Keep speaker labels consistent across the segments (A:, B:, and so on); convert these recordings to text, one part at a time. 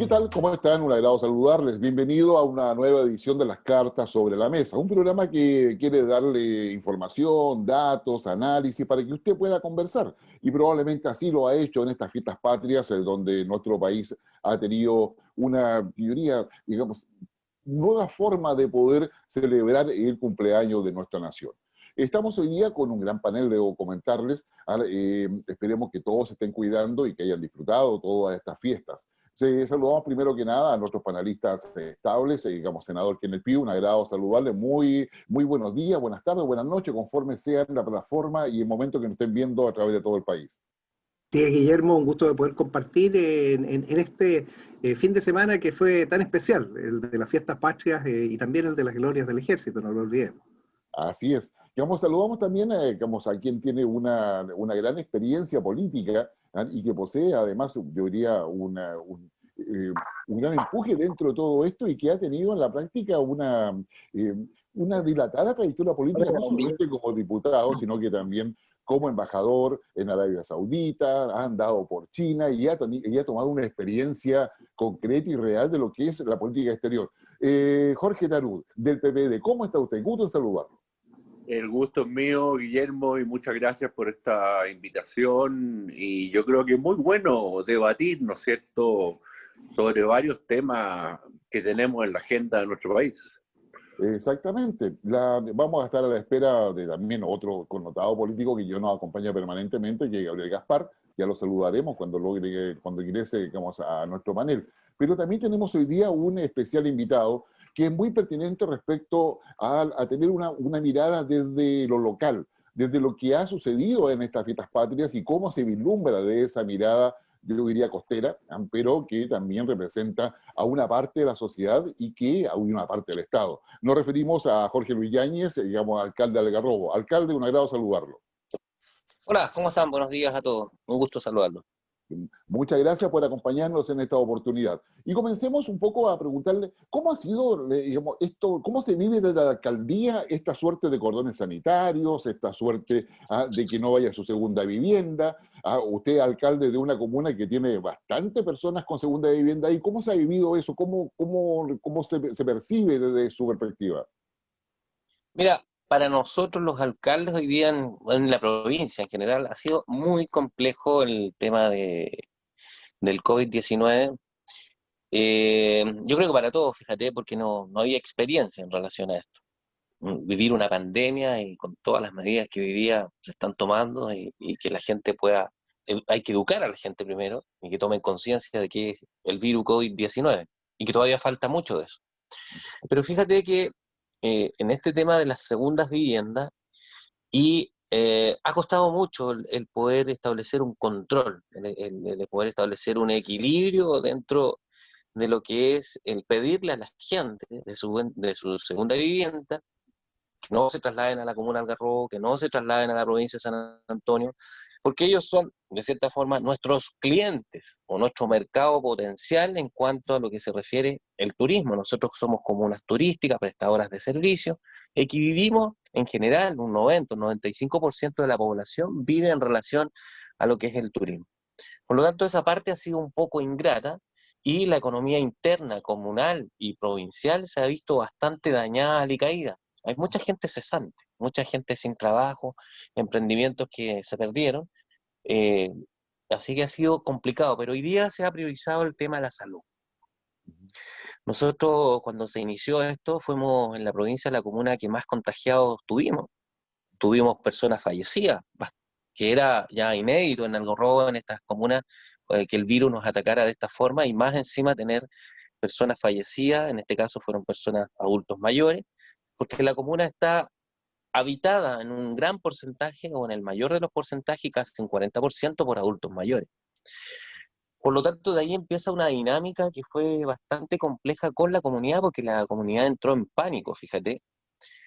A: ¿Qué tal? ¿Cómo están? Un agrado saludarles. Bienvenido a una nueva edición de Las Cartas sobre la Mesa, un programa que quiere darle información, datos, análisis para que usted pueda conversar. Y probablemente así lo ha hecho en estas fiestas patrias, donde nuestro país ha tenido una, yo diría, digamos, nueva forma de poder celebrar el cumpleaños de nuestra nación. Estamos hoy día con un gran panel, debo comentarles. Esperemos que todos se estén cuidando y que hayan disfrutado todas estas fiestas. Saludamos primero que nada a nuestros panelistas estables, digamos, senador Kenneth Pugh, un agrado saludarle, muy buenos días, buenas tardes, buenas noches, conforme sea la plataforma y el momento que nos estén viendo a través de todo el país.
B: Sí, Guillermo, un gusto de poder compartir en este fin de semana que fue tan especial, el de las fiestas patrias y también el de las glorias del ejército, no lo olvidemos.
A: Así es. Digamos, saludamos también digamos, a quien tiene una gran experiencia política, y que posee además, yo diría, un gran empuje dentro de todo esto y que ha tenido en la práctica eh, una dilatada trayectoria política, no solamente como diputado, sino que también como embajador en Arabia Saudita, ha andado por China y ha tomado una experiencia concreta y real de lo que es la política exterior. Jorge Tarud, del PPD, ¿cómo está usted? Gusto en saludarlo.
C: El gusto es mío, Guillermo, y muchas gracias por esta invitación. Y yo creo que es muy bueno debatir, ¿no es cierto?, sobre varios temas que tenemos en la agenda de nuestro país.
A: Exactamente. Vamos a estar a la espera de también otro connotado político que yo nos acompaña permanentemente, que es Gabriel Gaspar. Ya lo saludaremos cuando ingrese, digamos, a nuestro panel. Pero también tenemos hoy día un especial invitado que es muy pertinente respecto a tener una mirada desde lo local, desde lo que ha sucedido en estas fiestas patrias y cómo se vislumbra de esa mirada, yo diría costera, pero que también representa a una parte de la sociedad y que a una parte del Estado. Nos referimos a Jorge Luis Yáñez, digamos, alcalde de Algarrobo. Alcalde, un agrado saludarlo.
D: Hola, ¿cómo están? Buenos días a todos. Un gusto saludarlos.
A: Muchas gracias por acompañarnos en esta oportunidad. Y comencemos un poco a preguntarle cómo ha sido, digamos, esto, cómo se vive desde la alcaldía esta suerte de cordones sanitarios, esta suerte de que no vaya a su segunda vivienda. Usted, alcalde de una comuna que tiene bastante personas con segunda vivienda, ¿y cómo se ha vivido eso? ¿Cómo se percibe desde su perspectiva?
D: Mira, para nosotros los alcaldes hoy día en la provincia en general ha sido muy complejo el tema del COVID-19. Yo creo que para todos, fíjate, porque no había experiencia en relación a esto. Vivir una pandemia y con todas las medidas que hoy día se están tomando y que la gente pueda, hay que educar a la gente primero y que tomen conciencia de que es el virus COVID-19 y que todavía falta mucho de eso. Pero fíjate que en este tema de las segundas viviendas ha costado mucho el poder establecer un control, el poder establecer un equilibrio dentro de lo que es el pedirle a la gente de su segunda vivienda que no se trasladen a la comuna de Algarrobo, que no se trasladen a la provincia de San Antonio, porque ellos son, de cierta forma, nuestros clientes o nuestro mercado potencial en cuanto a lo que se refiere al turismo. Nosotros somos comunas turísticas, prestadoras de servicios, y que vivimos en general, un 90, un 95% de la población vive en relación a lo que es el turismo. Por lo tanto, esa parte ha sido un poco ingrata y la economía interna, comunal y provincial se ha visto bastante dañada y caída. Hay mucha gente cesante, mucha gente sin trabajo, emprendimientos que se perdieron, eh, así que ha sido complicado, pero hoy día se ha priorizado el tema de la salud. Nosotros cuando se inició esto fuimos en la provincia la comuna que más contagiados tuvimos personas fallecidas, que era ya inédito en Algarrobo, en estas comunas, que el virus nos atacara de esta forma y más encima tener personas fallecidas, en este caso fueron personas adultos mayores, porque la comuna está habitada en un gran porcentaje o en el mayor de los porcentajes, casi un 40% por adultos mayores. Por lo tanto, de ahí empieza una dinámica que fue bastante compleja con la comunidad, porque la comunidad entró en pánico, fíjate,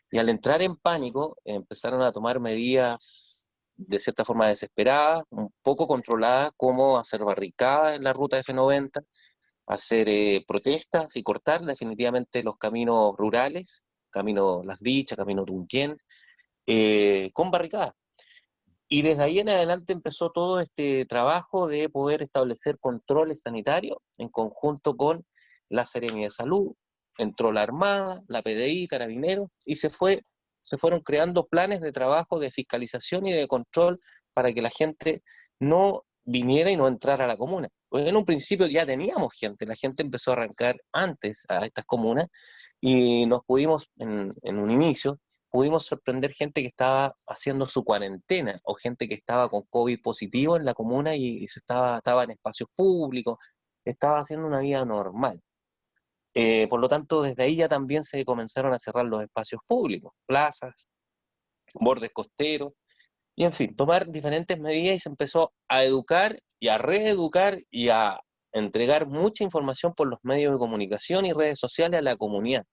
D: y al entrar en pánico empezaron a tomar medidas de cierta forma desesperadas, un poco controladas, como hacer barricadas en la ruta F90, hacer protestas y cortar definitivamente los caminos rurales, camino Las Dichas, camino Tunquén, con barricadas. Y desde ahí en adelante empezó todo este trabajo de poder establecer controles sanitarios en conjunto con la Seremia de Salud. Entró la Armada, la PDI, Carabineros, y se fueron creando planes de trabajo, de fiscalización y de control para que la gente no viniera y no entrara a la comuna. Pues en un principio ya teníamos gente, la gente empezó a arrancar antes a estas comunas y nos pudimos, en un inicio, pudimos sorprender gente que estaba haciendo su cuarentena o gente que estaba con COVID positivo en la comuna y estaba en espacios públicos, estaba haciendo una vida normal. Por lo tanto, desde ahí ya también se comenzaron a cerrar los espacios públicos, plazas, bordes costeros, y en fin, tomar diferentes medidas y se empezó a educar y a reeducar y a entregar mucha información por los medios de comunicación y redes sociales a la comunidad.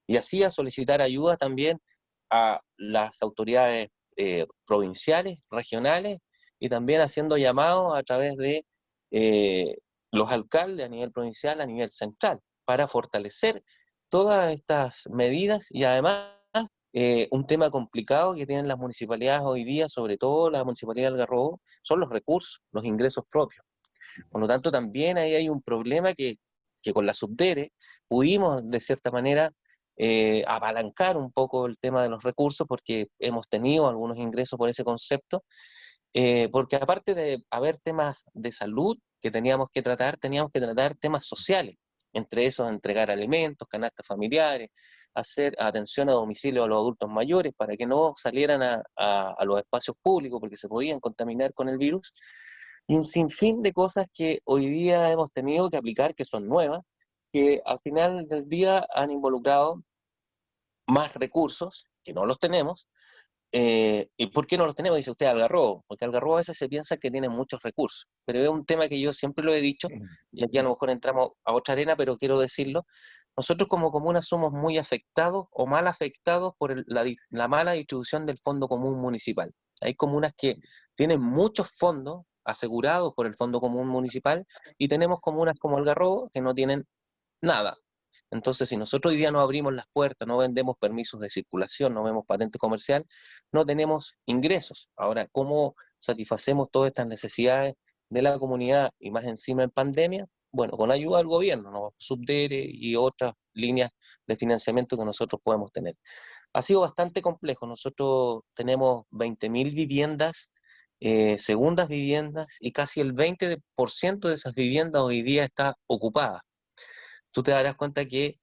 D: Y así a solicitar ayuda también a las autoridades provinciales, regionales, y también haciendo llamados a través de los alcaldes a nivel provincial, a nivel central, para fortalecer todas estas medidas y además un tema complicado que tienen las municipalidades hoy día, sobre todo la Municipalidad de Algarrobo, son los recursos, los ingresos propios. Por lo tanto, también ahí hay un problema que con la Subdere pudimos, de cierta manera, apalancar un poco el tema de los recursos, porque hemos tenido algunos ingresos por ese concepto, porque aparte de haber temas de salud que teníamos que tratar temas sociales, entre esos entregar alimentos, canastas familiares, hacer atención a domicilio a los adultos mayores para que no salieran a los espacios públicos porque se podían contaminar con el virus, y un sinfín de cosas que hoy día hemos tenido que aplicar, que son nuevas, que al final del día han involucrado más recursos, que no los tenemos. ¿Y por qué no los tenemos? Dice usted Algarrobo, porque Algarrobo a veces se piensa que tiene muchos recursos, pero es un tema que yo siempre lo he dicho, y aquí a lo mejor entramos a otra arena, pero quiero decirlo. Nosotros como comuna somos muy afectados o mal afectados por la mala distribución del Fondo Común Municipal. Hay comunas que tienen muchos fondos asegurados por el Fondo Común Municipal, y tenemos comunas como Algarrobo que no tienen nada. Entonces, si nosotros hoy día no abrimos las puertas, no vendemos permisos de circulación, no vemos patente comercial, no tenemos ingresos. Ahora, ¿cómo satisfacemos todas estas necesidades de la comunidad y más encima en pandemia? Bueno, con ayuda del gobierno, ¿no? Subdere y otras líneas de financiamiento que nosotros podemos tener. Ha sido bastante complejo. Nosotros tenemos 20.000 viviendas, segundas viviendas, y casi el 20% de esas viviendas hoy día está ocupada. Tú te darás cuenta que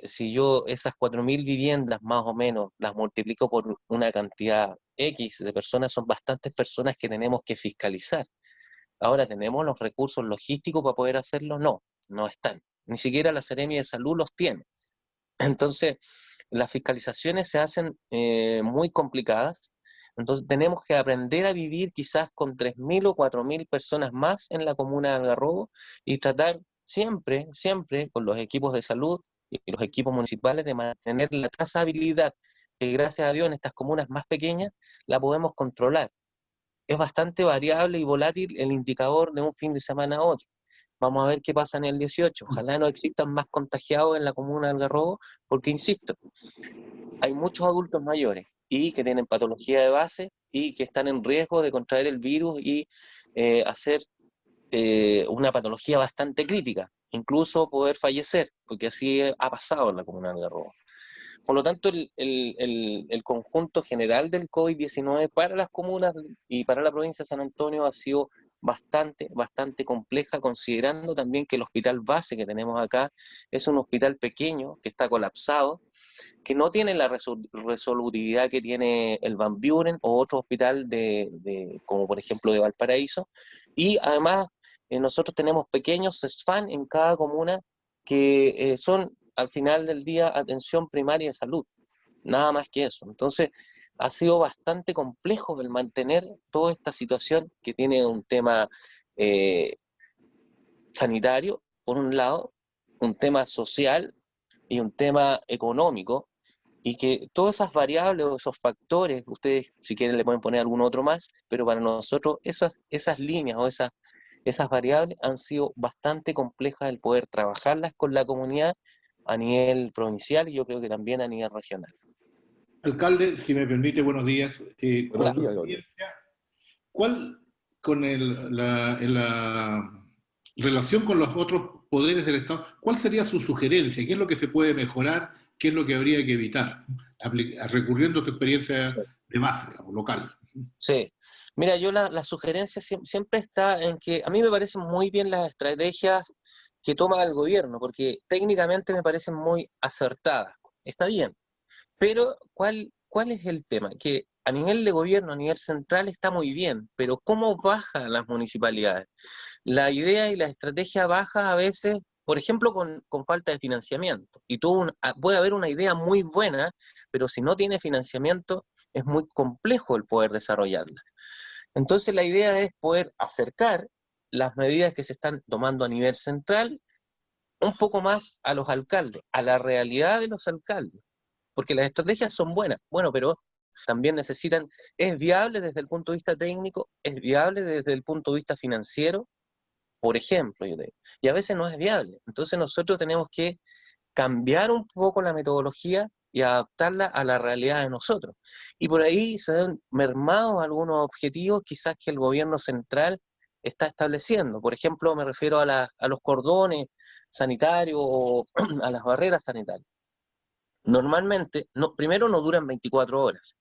D: si yo esas 4.000 viviendas más o menos las multiplico por una cantidad X de personas, son bastantes personas que tenemos que fiscalizar. Ahora, ¿tenemos los recursos logísticos para poder hacerlo? No, no están. Ni siquiera la Seremia de Salud los tiene. Entonces, las fiscalizaciones se hacen muy complicadas. Entonces, tenemos que aprender a vivir quizás con 3.000 o 4.000 personas más en la comuna de Algarrobo y tratar siempre, siempre con los equipos de salud y los equipos municipales de mantener la trazabilidad, que gracias a Dios en estas comunas más pequeñas la podemos controlar. Es bastante variable y volátil el indicador de un fin de semana a otro. Vamos a ver qué pasa en el 18. Ojalá no existan más contagiados en la comuna de Algarrobo, porque insisto, hay muchos adultos mayores y que tienen patología de base y que están en riesgo de contraer el virus y hacer una patología bastante crítica, incluso poder fallecer, porque así ha pasado en la comuna de Algarrobo. Por lo tanto, el conjunto general del COVID-19 para las comunas y para la provincia de San Antonio ha sido bastante, bastante compleja, considerando también que el hospital base que tenemos acá es un hospital pequeño que está colapsado, que no tiene la resolutividad que tiene el Van Buren o otro hospital como por ejemplo de Valparaíso, y además nosotros tenemos pequeños CESFAN en cada comuna que son al final del día atención primaria de salud, nada más que eso. Entonces ha sido bastante complejo el mantener toda esta situación que tiene un tema sanitario, por un lado, un tema social y un tema económico, y que todas esas variables o esos factores, ustedes si quieren le pueden poner algún otro más, pero para nosotros esas líneas o esas variables han sido bastante complejas el poder trabajarlas con la comunidad a nivel provincial y yo creo que también a nivel regional.
E: Alcalde, si me permite, buenos días. Con
A: Buenos
E: su
A: días, Gabriel.
E: experiencia, ¿cuál, con la relación con los otros poderes del Estado, cuál sería su sugerencia? ¿Qué es lo que se puede mejorar? ¿Qué es lo que habría que evitar? Recurriendo a su experiencia de base, digamos, local.
D: Sí, mira, yo la sugerencia siempre está en que a mí me parecen muy bien las estrategias que toma el gobierno, porque técnicamente me parecen muy acertadas. Está bien, pero ¿cuál es el tema? Que a nivel de gobierno, a nivel central está muy bien, pero ¿cómo bajan las municipalidades? La idea y la estrategia baja a veces, por ejemplo, con falta de financiamiento. Y puede haber una idea muy buena, pero si no tiene financiamiento, es muy complejo el poder desarrollarla. Entonces la idea es poder acercar las medidas que se están tomando a nivel central un poco más a los alcaldes, a la realidad de los alcaldes, porque las estrategias son buenas, bueno, pero también necesitan, es viable desde el punto de vista técnico, es viable desde el punto de vista financiero, por ejemplo, yo digo, y a veces no es viable. Entonces nosotros tenemos que cambiar un poco la metodología y adaptarla a la realidad de nosotros. Y por ahí se ven mermados algunos objetivos quizás que el gobierno central está estableciendo. Por ejemplo, me refiero a los cordones sanitarios o a las barreras sanitarias. Normalmente, no, primero no duran 24 horas.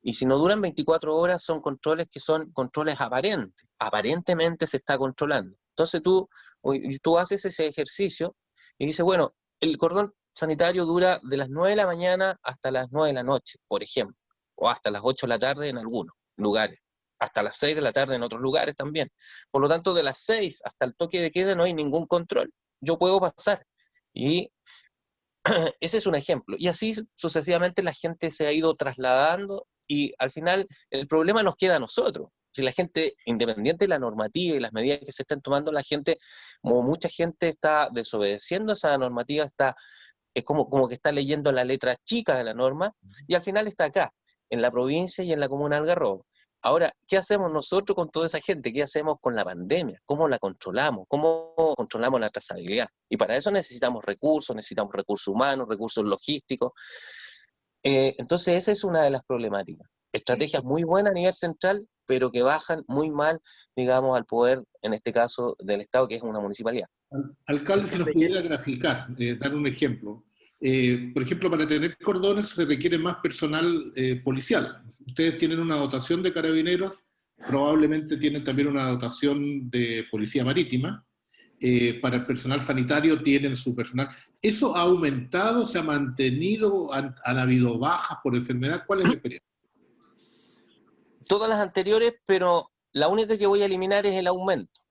D: Y si no duran 24 horas, son controles que son controles aparentes. Aparentemente se está controlando. Entonces tú haces ese ejercicio y dices, bueno, el cordón sanitario dura de las 9 de la mañana hasta las 9 de la noche, por ejemplo, o hasta las 8 de la tarde en algunos lugares, hasta las 6 de la tarde en otros lugares también. Por lo tanto, de las 6 hasta el toque de queda no hay ningún control. Yo puedo pasar. Y ese es un ejemplo. Y así sucesivamente la gente se ha ido trasladando y al final el problema nos queda a nosotros. Si la gente, independiente de la normativa y las medidas que se estén tomando, la gente, como mucha gente está desobedeciendo esa normativa, es como que está leyendo la letra chica de la norma y al final está acá, en la provincia y en la comuna de Algarrobo. Ahora, ¿qué hacemos nosotros con toda esa gente? ¿Qué hacemos con la pandemia? ¿Cómo la controlamos? ¿Cómo controlamos la trazabilidad? Y para eso necesitamos recursos humanos, recursos logísticos. Entonces, esa es una de las problemáticas. Estrategias muy buenas a nivel central, pero que bajan muy mal, digamos, al poder, en este caso, del Estado, que es una municipalidad.
E: Alcalde, si nos pudiera graficar, dar un ejemplo. Por ejemplo, para tener cordones se requiere más personal policial. Ustedes tienen una dotación de carabineros, probablemente tienen también una dotación de policía marítima. Para el personal sanitario tienen su personal. ¿Eso ha aumentado, se ha mantenido, han habido bajas por enfermedad? ¿Cuál es la experiencia?
D: Todas las anteriores, pero la única que voy a eliminar es el aumento.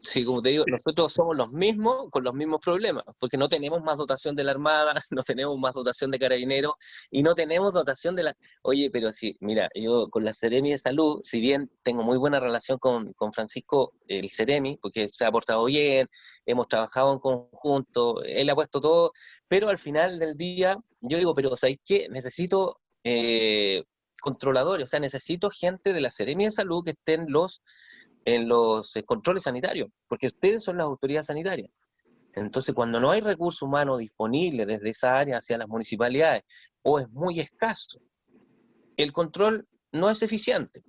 D: Sí, como te digo, nosotros somos los mismos con los mismos problemas, porque no tenemos más dotación de la Armada, no tenemos más dotación de Carabineros y no tenemos dotación de la... Oye, pero sí, mira, yo con la Seremi de Salud, si bien tengo muy buena relación con Francisco, el Seremi, porque se ha portado bien, hemos trabajado en conjunto, él ha puesto todo, pero al final del día, yo digo, pero ¿sabéis qué? Necesito controladores, o sea, necesito gente de la Seremi de Salud que estén en los controles sanitarios, porque ustedes son las autoridades sanitarias. Entonces, cuando no hay recurso humano disponible desde esa área hacia las municipalidades, o es muy escaso, el control no es eficiente.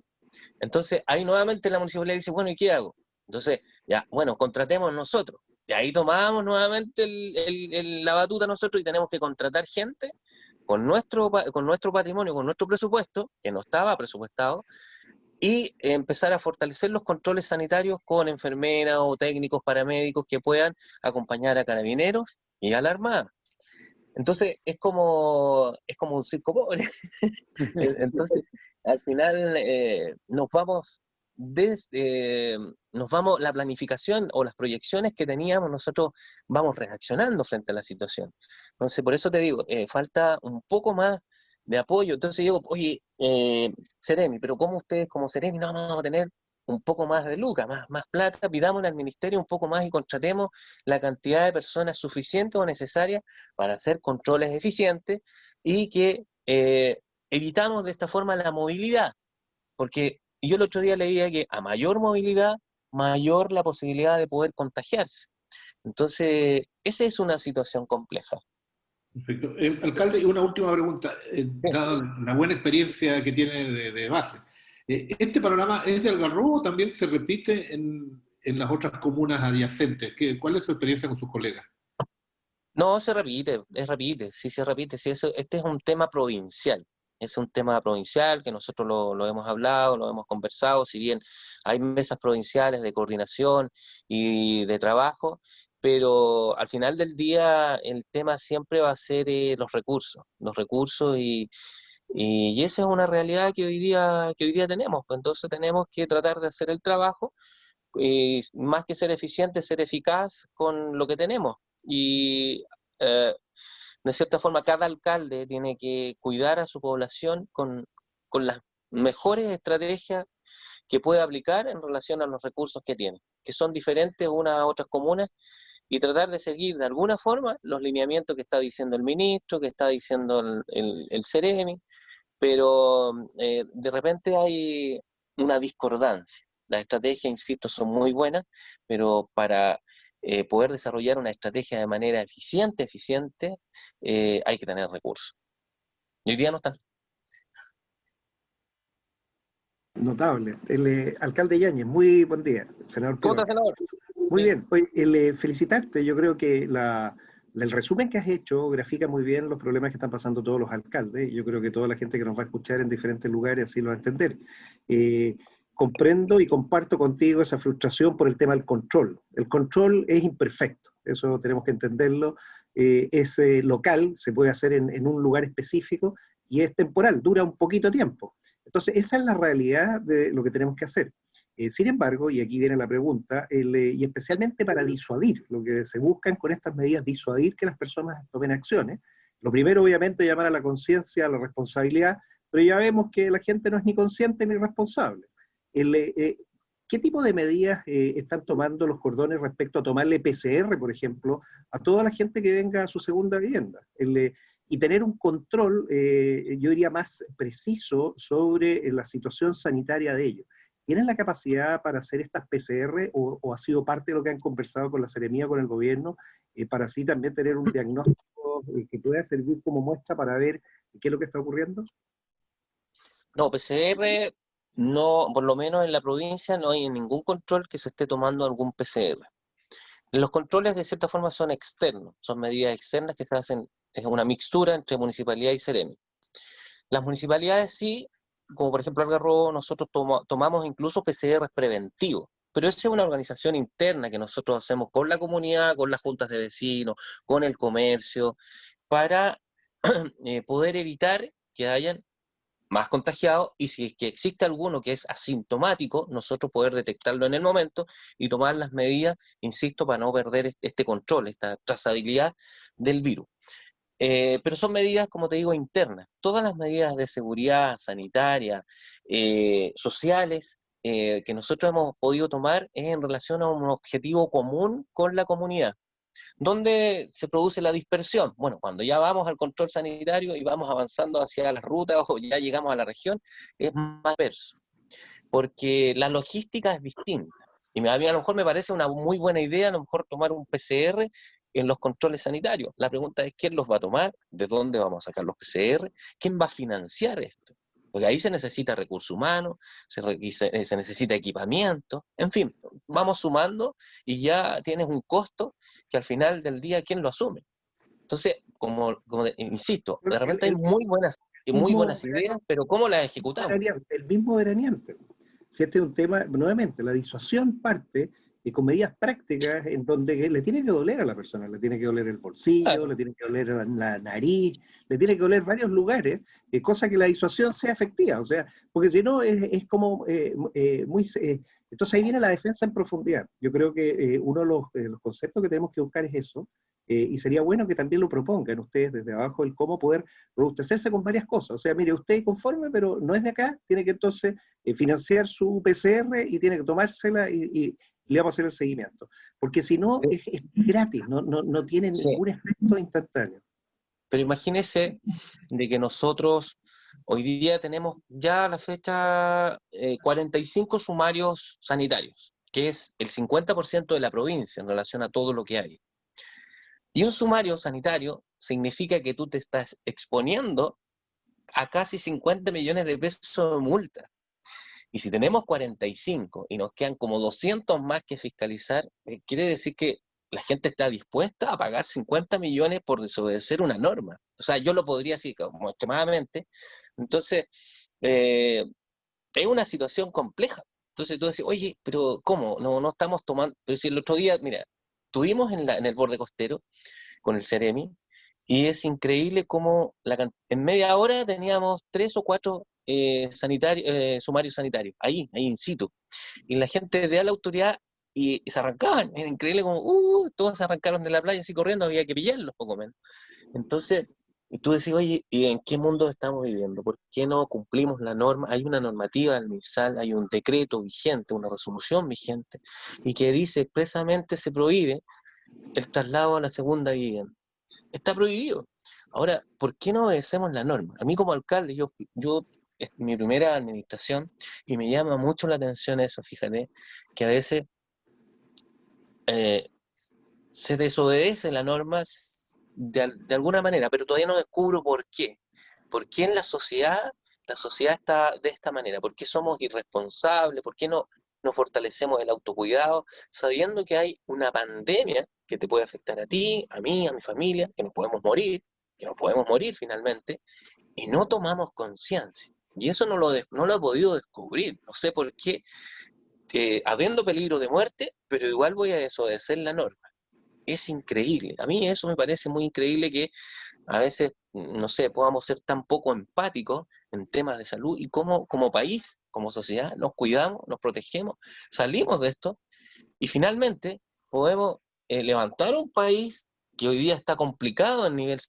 D: Entonces, ahí nuevamente la municipalidad dice, bueno, ¿y qué hago? Entonces, ya, bueno, contratemos nosotros. Y ahí tomamos nuevamente la batuta nosotros y tenemos que contratar gente con nuestro patrimonio, con nuestro presupuesto, que no estaba presupuestado, y empezar a fortalecer los controles sanitarios con enfermeras o técnicos paramédicos que puedan acompañar a carabineros y a la Armada. Entonces es como un circo pobre. Entonces, al final la planificación o las proyecciones que teníamos, nosotros vamos reaccionando frente a la situación. Entonces, por eso te digo, falta un poco más de apoyo. Entonces yo digo, oye, Seremi, pero ¿cómo ustedes como Seremi no vamos a tener un poco más de lucas, más plata? Pidámosle al ministerio un poco más y contratemos la cantidad de personas suficientes o necesarias para hacer controles eficientes y que evitamos de esta forma la movilidad, porque yo el otro día leía que a mayor movilidad, mayor la posibilidad de poder contagiarse. Entonces, esa es una situación compleja.
E: Perfecto. Alcalde, y una última pregunta, dada la buena experiencia que tiene de base. ¿Este panorama es de Algarrobo o también se repite en las otras comunas adyacentes? ¿Cuál es su experiencia con sus colegas?
D: No, sí se repite, sí, este es un tema provincial, es un tema provincial que nosotros lo hemos hablado, lo hemos conversado, si bien hay mesas provinciales de coordinación y de trabajo, pero al final del día el tema siempre va a ser los recursos y esa es una realidad que hoy día tenemos, pues entonces tenemos que tratar de hacer el trabajo y más que ser eficiente, ser eficaz con lo que tenemos. Y eh, de cierta forma, cada alcalde tiene que cuidar a su población con las mejores estrategias que puede aplicar en relación a los recursos que tiene, que son diferentes unas a otras comunas, y tratar de seguir de alguna forma los lineamientos que está diciendo el ministro, que está diciendo el Ceremi, pero de repente hay una discordancia. Las estrategias, insisto, son muy buenas, pero para poder desarrollar una estrategia de manera eficiente, hay que tener recursos. Y hoy día no están.
B: Notable. El alcalde Yáñez, muy buen día, senador
D: ¿Cómo
B: Pino.
D: está, senador?
B: Muy bien. Oye, felicitarte. Yo creo que el resumen que has hecho grafica muy bien los problemas que están pasando todos los alcaldes. Yo creo que toda la gente que nos va a escuchar en diferentes lugares así lo va a entender. Comprendo y comparto contigo esa frustración por el tema del control. El control es imperfecto, eso tenemos que entenderlo. Es local, se puede hacer en un lugar específico y es temporal, dura un poquito tiempo. Entonces, esa es la realidad de lo que tenemos que hacer. Sin embargo, y aquí viene la pregunta, y especialmente para disuadir, lo que se buscan con estas medidas, disuadir que las personas tomen acciones. Lo primero, obviamente, llamar a la conciencia, a la responsabilidad, pero ya vemos que la gente no es ni consciente ni responsable. ¿Qué tipo de medidas están tomando los cordones respecto a tomarle PCR, por ejemplo, a toda la gente que venga a su segunda vivienda? Y tener un control, yo diría, más preciso sobre la situación sanitaria de ellos. ¿Tienen la capacidad para hacer estas PCR o ha sido parte de lo que han conversado con la Seremía, con el gobierno, para así también tener un diagnóstico que pueda servir como muestra para ver qué es lo que está ocurriendo?
D: No, PCR, no, por lo menos en la provincia no hay ningún control que se esté tomando algún PCR. Los controles de cierta forma son externos, son medidas externas que se hacen, es una mixtura entre municipalidad y Ceremi. Las municipalidades sí, como por ejemplo Algarrobo, nosotros tomamos incluso PCR preventivos, pero esa es una organización interna que nosotros hacemos con la comunidad, con las juntas de vecinos, con el comercio, para poder evitar que hayan más contagiados y si es que existe alguno que es asintomático, nosotros poder detectarlo en el momento y tomar las medidas, insisto, para no perder este control, esta trazabilidad del virus. Pero son medidas, como te digo, internas. Todas las medidas de seguridad sanitaria, sociales, que nosotros hemos podido tomar es en relación a un objetivo común con la comunidad. ¿Dónde se produce la dispersión? Bueno, cuando ya vamos al control sanitario y vamos avanzando hacia las rutas o ya llegamos a la región, es más disperso, porque la logística es distinta. Y a mí a lo mejor me parece una muy buena idea, a lo mejor tomar un PCR en los controles sanitarios. La pregunta es, ¿quién los va a tomar? ¿De dónde vamos a sacar los PCR? ¿Quién va a financiar esto? Porque ahí se necesita recursos humanos, se necesita equipamiento, en fin, vamos sumando y ya tienes un costo que al final del día, ¿quién lo asume? Entonces, insisto, de repente hay muy buenas ideas, pero ¿cómo las ejecutamos?
B: El mismo veraneante. Si este es un tema, nuevamente, la disuasión parte con medidas prácticas en donde le tiene que doler a la persona, le tiene que doler el bolsillo, claro, le tiene que doler la nariz, le tiene que doler varios lugares, cosa que la disuasión sea efectiva, o sea, porque si no es como entonces ahí viene la defensa en profundidad. Yo creo que uno de los conceptos que tenemos que buscar es eso, y sería bueno que también lo propongan ustedes desde abajo, el cómo poder robustecerse con varias cosas. O sea, mire, usted conforme, pero no es de acá, tiene que entonces financiar su PCR y tiene que tomársela y le vamos a hacer el seguimiento. Porque si no, es gratis, no tiene ningún efecto instantáneo.
D: Pero imagínese de que nosotros hoy día tenemos ya a la fecha 45 sumarios sanitarios, que es el 50% de la provincia en relación a todo lo que hay. Y un sumario sanitario significa que tú te estás exponiendo a casi 50 millones de pesos de multa. Y si tenemos 45 y nos quedan como 200 más que fiscalizar, quiere decir que la gente está dispuesta a pagar 50 millones por desobedecer una norma. O sea, yo lo podría decir como extremadamente. Entonces, es una situación compleja. Entonces tú decís, oye, pero ¿cómo? No estamos tomando... Pero si el otro día, mira, estuvimos en el borde costero con el Ceremi, y es increíble cómo en media hora teníamos 3 o 4 sumarios sanitarios, ahí in situ. Y la gente de la autoridad y se arrancaban, era increíble como, todos se arrancaron de la playa así corriendo, había que pillarlos poco menos. Entonces, y tú decís, oye, ¿y en qué mundo estamos viviendo? ¿Por qué no cumplimos la norma? Hay una normativa del MinSal, hay un decreto vigente, una resolución vigente, y que dice expresamente se prohíbe el traslado a la segunda vivienda. Está prohibido. Ahora, ¿por qué no obedecemos la norma? A mí como alcalde, yo es mi primera administración, y me llama mucho la atención eso, fíjate, que a veces se desobedece la norma de alguna manera, pero todavía no descubro por qué. ¿Por qué en la sociedad está de esta manera? ¿Por qué somos irresponsables? ¿Por qué no fortalecemos el autocuidado, sabiendo que hay una pandemia que te puede afectar a ti, a mí, a mi familia, que nos podemos morir finalmente, y no tomamos conciencia? Y eso no lo he podido descubrir. No sé por qué, habiendo peligro de muerte, pero igual voy a desobedecer la norma. Es increíble. A mí eso me parece muy increíble, que a veces, no sé, podamos ser tan poco empáticos en temas de salud, y como país, como sociedad, nos cuidamos, nos protegemos, salimos de esto, y finalmente podemos levantar un país que hoy día está complicado a niveles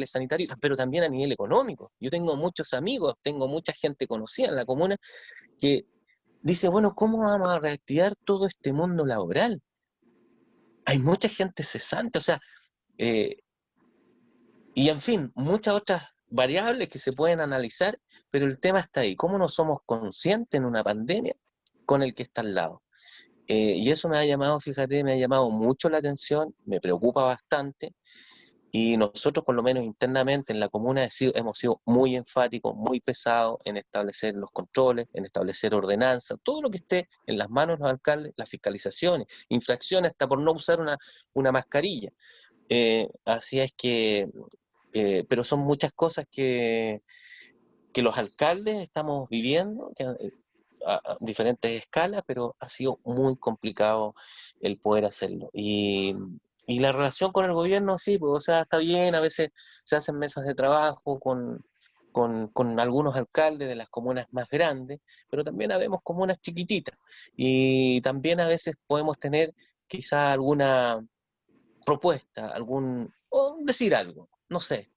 D: sanitarios, pero también a nivel económico. Yo tengo muchos amigos, tengo mucha gente conocida en la comuna que dice, bueno, ¿cómo vamos a reactivar todo este mundo laboral? Hay mucha gente cesante, o sea, eh, y en fin, muchas otras variables que se pueden analizar, pero el tema está ahí. ¿Cómo no somos conscientes en una pandemia con el que está al lado? Y eso me ha llamado, fíjate, me ha llamado mucho la atención, me preocupa bastante, y nosotros, por lo menos internamente en la comuna, hemos sido muy enfáticos, muy pesados en establecer los controles, en establecer ordenanzas, todo lo que esté en las manos de los alcaldes, las fiscalizaciones, infracciones hasta por no usar una mascarilla. Así es que, pero son muchas cosas que los alcaldes estamos viviendo, a diferentes escalas, pero ha sido muy complicado el poder hacerlo. Y la relación con el gobierno, sí, pues, o sea, está bien, a veces se hacen mesas de trabajo con algunos alcaldes de las comunas más grandes, pero también habemos comunas chiquititas, y también a veces podemos tener quizá alguna propuesta, o decir algo, no sé,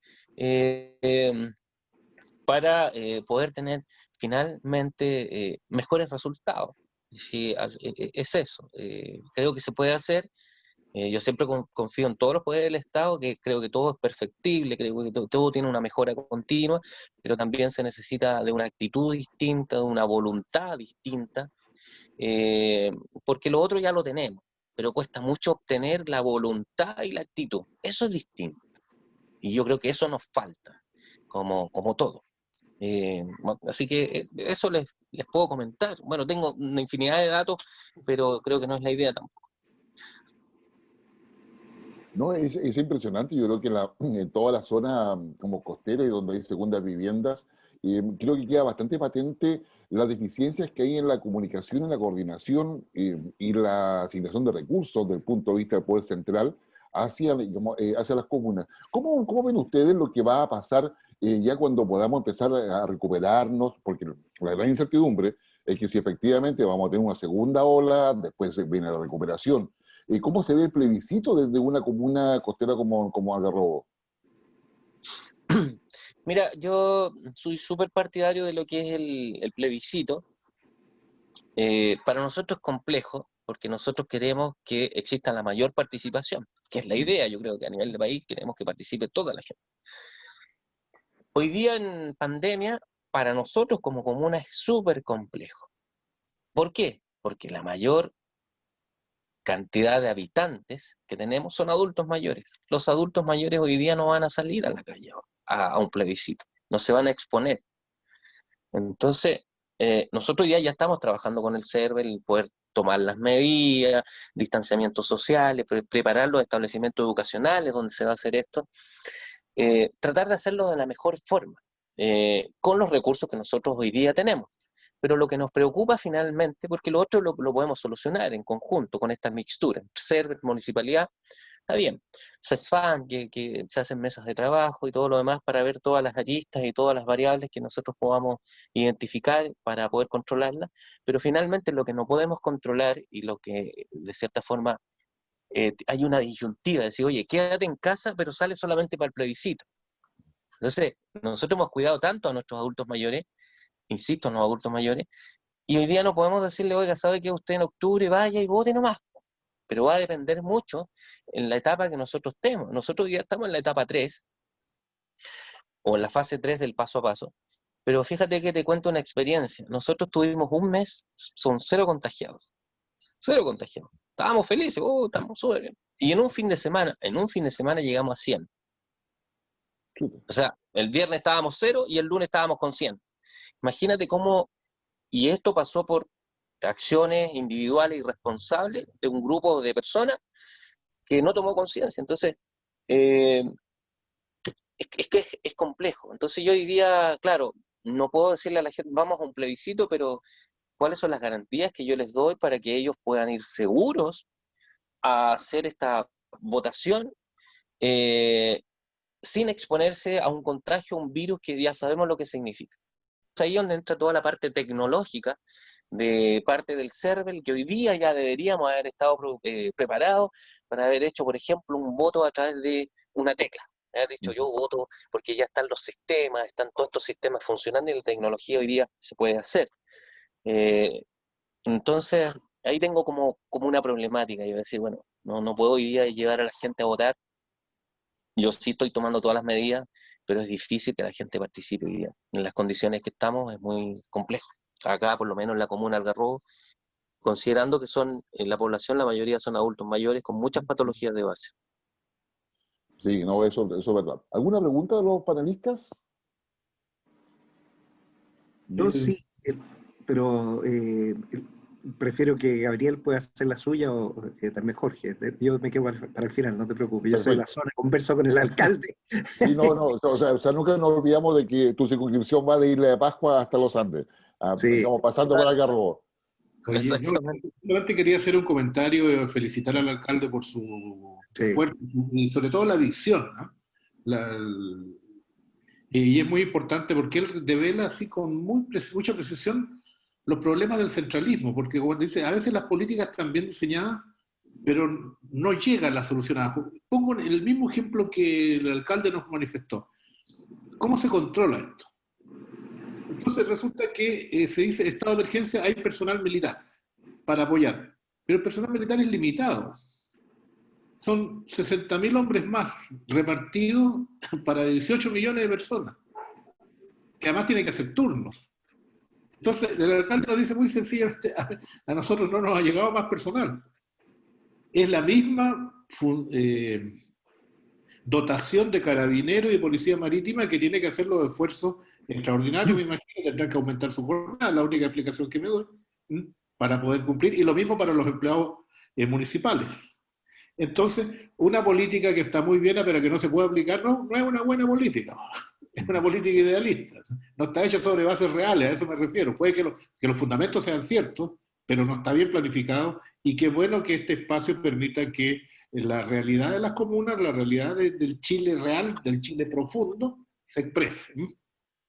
D: para poder tener finalmente mejores resultados. Sí, es eso. Creo que se puede hacer. Yo siempre confío en todos los poderes del Estado, que creo que todo es perfectible, creo que todo tiene una mejora continua, pero también se necesita de una actitud distinta, de una voluntad distinta, porque lo otro ya lo tenemos, pero cuesta mucho obtener la voluntad y la actitud. Eso es distinto. Y yo creo que eso nos falta, como todo. Así que eso les puedo comentar. Bueno, tengo una infinidad de datos, pero creo que no es la idea tampoco.
A: No, es impresionante. Yo creo que en toda la zona como costera y donde hay segundas viviendas, creo que queda bastante patente las deficiencias que hay en la comunicación, en la coordinación y la asignación de recursos desde el punto de vista del poder central hacia, digamos, hacia las comunas. ¿Cómo ven ustedes lo que va a pasar ya cuando podamos empezar a recuperarnos? Porque la gran incertidumbre es que si efectivamente vamos a tener una segunda ola, después viene la recuperación. ¿Cómo se ve el plebiscito desde una comuna costera como Algarrobo?
D: Mira, yo soy súper partidario de lo que es el plebiscito. Para nosotros es complejo, porque nosotros queremos que exista la mayor participación, que es la idea. Yo creo que a nivel de país queremos que participe toda la gente. Hoy día en pandemia, para nosotros como comuna es súper complejo. ¿Por qué? Porque la mayor cantidad de habitantes que tenemos son adultos mayores. Los adultos mayores hoy día no van a salir a la calle a un plebiscito, no se van a exponer. Entonces, nosotros ya estamos trabajando con el CERVEL, el poder tomar las medidas, distanciamiento social, preparar los establecimientos educacionales donde se va a hacer esto, tratar de hacerlo de la mejor forma, con los recursos que nosotros hoy día tenemos. Pero lo que nos preocupa finalmente, porque lo otro lo podemos solucionar en conjunto con esta mixtura, CERVEL, municipalidad, está bien, CESFAM, que se hacen mesas de trabajo y todo lo demás para ver todas las aristas y todas las variables que nosotros podamos identificar para poder controlarlas, pero finalmente lo que no podemos controlar y lo que de cierta forma hay una disyuntiva, decir, oye, quédate en casa pero sale solamente para el plebiscito. Entonces, nosotros hemos cuidado tanto a nuestros adultos mayores, insisto, en los adultos mayores, y hoy día no podemos decirle, oiga, ¿sabe que usted en octubre vaya y vote nomás? Pero va a depender mucho en la etapa que nosotros estemos. Nosotros ya estamos en la etapa 3, o en la fase 3 del paso a paso, pero fíjate que te cuento una experiencia. Nosotros tuvimos un mes, son 0 contagiados. 0 contagiados. Estábamos felices, estamos súper bien. Y en un fin de semana llegamos a 100. O sea, el viernes estábamos 0 y el lunes estábamos con 100. Imagínate cómo, y esto pasó por acciones individuales y responsables de un grupo de personas que no tomó conciencia. Entonces, es que es complejo. Entonces yo hoy día, claro, no puedo decirle a la gente, vamos a un plebiscito, pero ¿cuáles son las garantías que yo les doy para que ellos puedan ir seguros a hacer esta votación sin exponerse a un contagio, a un virus que ya sabemos lo que significa? Es ahí donde entra toda la parte tecnológica de parte del CERVEL, que hoy día ya deberíamos haber estado preparados para haber hecho, por ejemplo, un voto a través de una tecla. Haber dicho yo voto porque ya están los sistemas, están todos estos sistemas funcionando y la tecnología hoy día se puede hacer. Entonces, ahí tengo como una problemática. Yo decir, bueno, no puedo hoy día llevar a la gente a votar. Yo sí estoy tomando todas las medidas, pero es difícil que la gente participe hoy día. En las condiciones que estamos es muy complejo. Acá, por lo menos en la comuna de Algarrobo, considerando que son, en la población la mayoría son adultos mayores con muchas patologías de base.
A: Sí, no, eso es verdad. ¿Alguna pregunta de los panelistas?
B: Yo sí, pero prefiero que Gabriel pueda hacer la suya o también Jorge. Yo me quedo para el final, no te preocupes. Yo soy de la zona, converso con el alcalde.
A: Sí, o sea, nunca nos olvidamos de que tu circunscripción va de Isla de Pascua hasta Los Andes,
B: Sí.
A: digamos, pasando por Algarrobo.
E: Oye, yo solamente quería hacer un comentario, felicitar al alcalde por su esfuerzo y sobre todo la visión, ¿no? Y es muy importante porque él devela así con mucha precisión los problemas del centralismo, porque como dice, a veces las políticas están bien diseñadas, pero no llegan las solucionadas. Pongo el mismo ejemplo que el alcalde nos manifestó. ¿Cómo se controla esto? Entonces resulta que se dice, estado de emergencia, hay personal militar para apoyar, pero el personal militar es limitado. Son 60.000 hombres más repartidos para 18 millones de personas, que además tienen que hacer turnos. Entonces el alcalde nos dice muy sencillamente, a nosotros no nos ha llegado más personal. Es la misma dotación de carabineros y de policía marítima que tiene que hacer los esfuerzos extraordinarios, me imagino, tendrán que aumentar su jornada, la única explicación que me doy, para poder cumplir, y lo mismo para los empleados municipales. Entonces, una política que está muy bien, pero que no se puede aplicar, no es una buena política, es una política idealista, no está hecha sobre bases reales, a eso me refiero. Puede que los fundamentos sean ciertos, pero no está bien planificado, y qué bueno que este espacio permita que la realidad de las comunas, la realidad del Chile real, del Chile profundo, se exprese.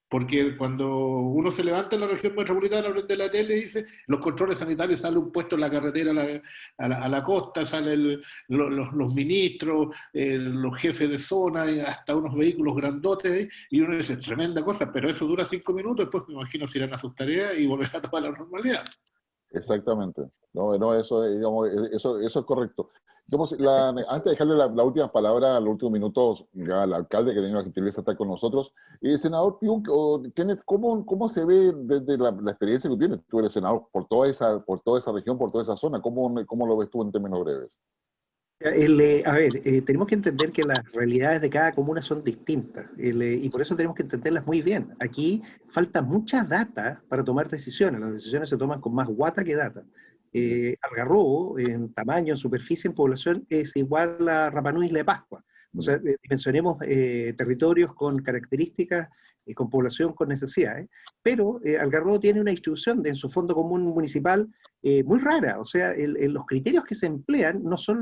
E: Porque cuando uno se levanta en la región metropolitana, prende la tele y dice, los controles sanitarios, sale un puesto en la carretera a la costa, salen los ministros, los jefes de zona, hasta unos vehículos grandotes, y uno dice, tremenda cosa, pero eso dura 5 minutos, después me imagino se irán a sus tareas y volverá a toda la normalidad.
A: Exactamente. No, eso, digamos, eso es correcto. Antes de dejarle la última palabra, los últimos minutos al alcalde, que tenga la gentileza de estar con nosotros, senador Piun, Kenneth, ¿cómo se ve desde la experiencia que tienes? Tú eres senador por toda esa región, por toda esa zona. ¿Cómo lo ves tú en términos breves?
B: Tenemos que entender que las realidades de cada comuna son distintas y por eso tenemos que entenderlas muy bien. Aquí falta mucha data para tomar decisiones. Las decisiones se toman con más guata que data. Algarrobo, en tamaño, en superficie, en población, es igual a Rapa Nui Isla de Pascua. O sea, dimensionemos territorios con características, con población, con necesidades. Pero Algarrobo tiene una distribución en su fondo común municipal muy rara. O sea, los criterios que se emplean no son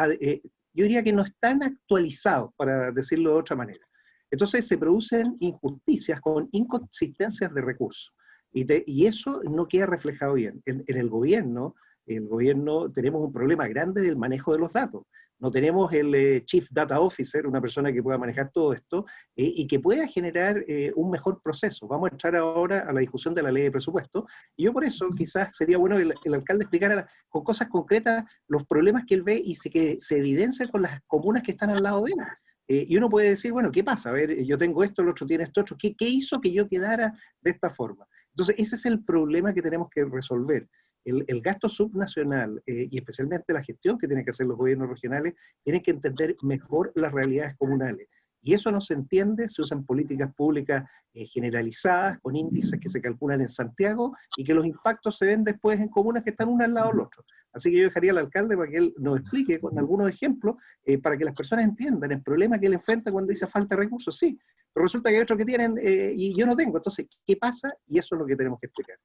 B: yo diría que no están actualizados, para decirlo de otra manera. Entonces se producen injusticias con inconsistencias de recursos. Y eso no queda reflejado bien. En el gobierno tenemos un problema grande del manejo de los datos. No tenemos el Chief Data Officer, una persona que pueda manejar todo esto y que pueda generar un mejor proceso. Vamos a entrar ahora a la discusión de la ley de presupuesto, y yo por eso quizás sería bueno que el alcalde explicara con cosas concretas los problemas que él ve y que se evidencian con las comunas que están al lado de él. Y uno puede decir, bueno, ¿qué pasa? A ver, yo tengo esto, el otro tiene esto otro. ¿Qué hizo que yo quedara de esta forma? Entonces, ese es el problema que tenemos que resolver. El gasto subnacional y especialmente la gestión que tienen que hacer los gobiernos regionales tienen que entender mejor las realidades comunales. Y eso no se entiende, se usan políticas públicas generalizadas, con índices que se calculan en Santiago y que los impactos se ven después en comunas que están una al lado del otro. Así que yo dejaría al alcalde para que él nos explique con algunos ejemplos para que las personas entiendan el problema que él enfrenta cuando dice falta de recursos. Sí, pero resulta que hay otros que tienen y yo no tengo. Entonces, ¿qué pasa? Y eso es lo que tenemos que explicar.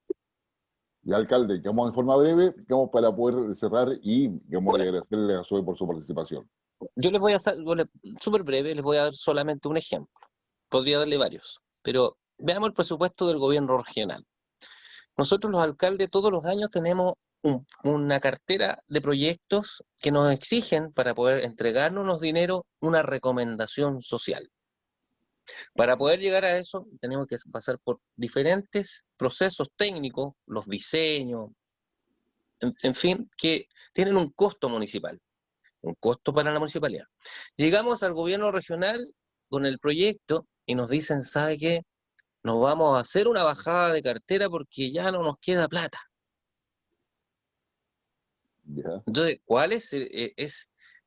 A: Y alcalde, quedamos en forma breve, quedamos para poder cerrar y agradecerle a Zoe por su participación.
D: Yo les voy a hacer, súper breve, les voy a dar solamente un ejemplo. Podría darle varios, pero veamos el presupuesto del gobierno regional. Nosotros los alcaldes todos los años tenemos una cartera de proyectos que nos exigen, para poder entregarnos los dineros, una recomendación social. Para poder llegar a eso, tenemos que pasar por diferentes procesos técnicos, los diseños, en fin, que tienen un costo municipal, un costo para la municipalidad. Llegamos al gobierno regional con el proyecto y nos dicen, ¿sabe qué? Nos vamos a hacer una bajada de cartera porque ya no nos queda plata.
A: Yeah.
D: Entonces, ¿cuál es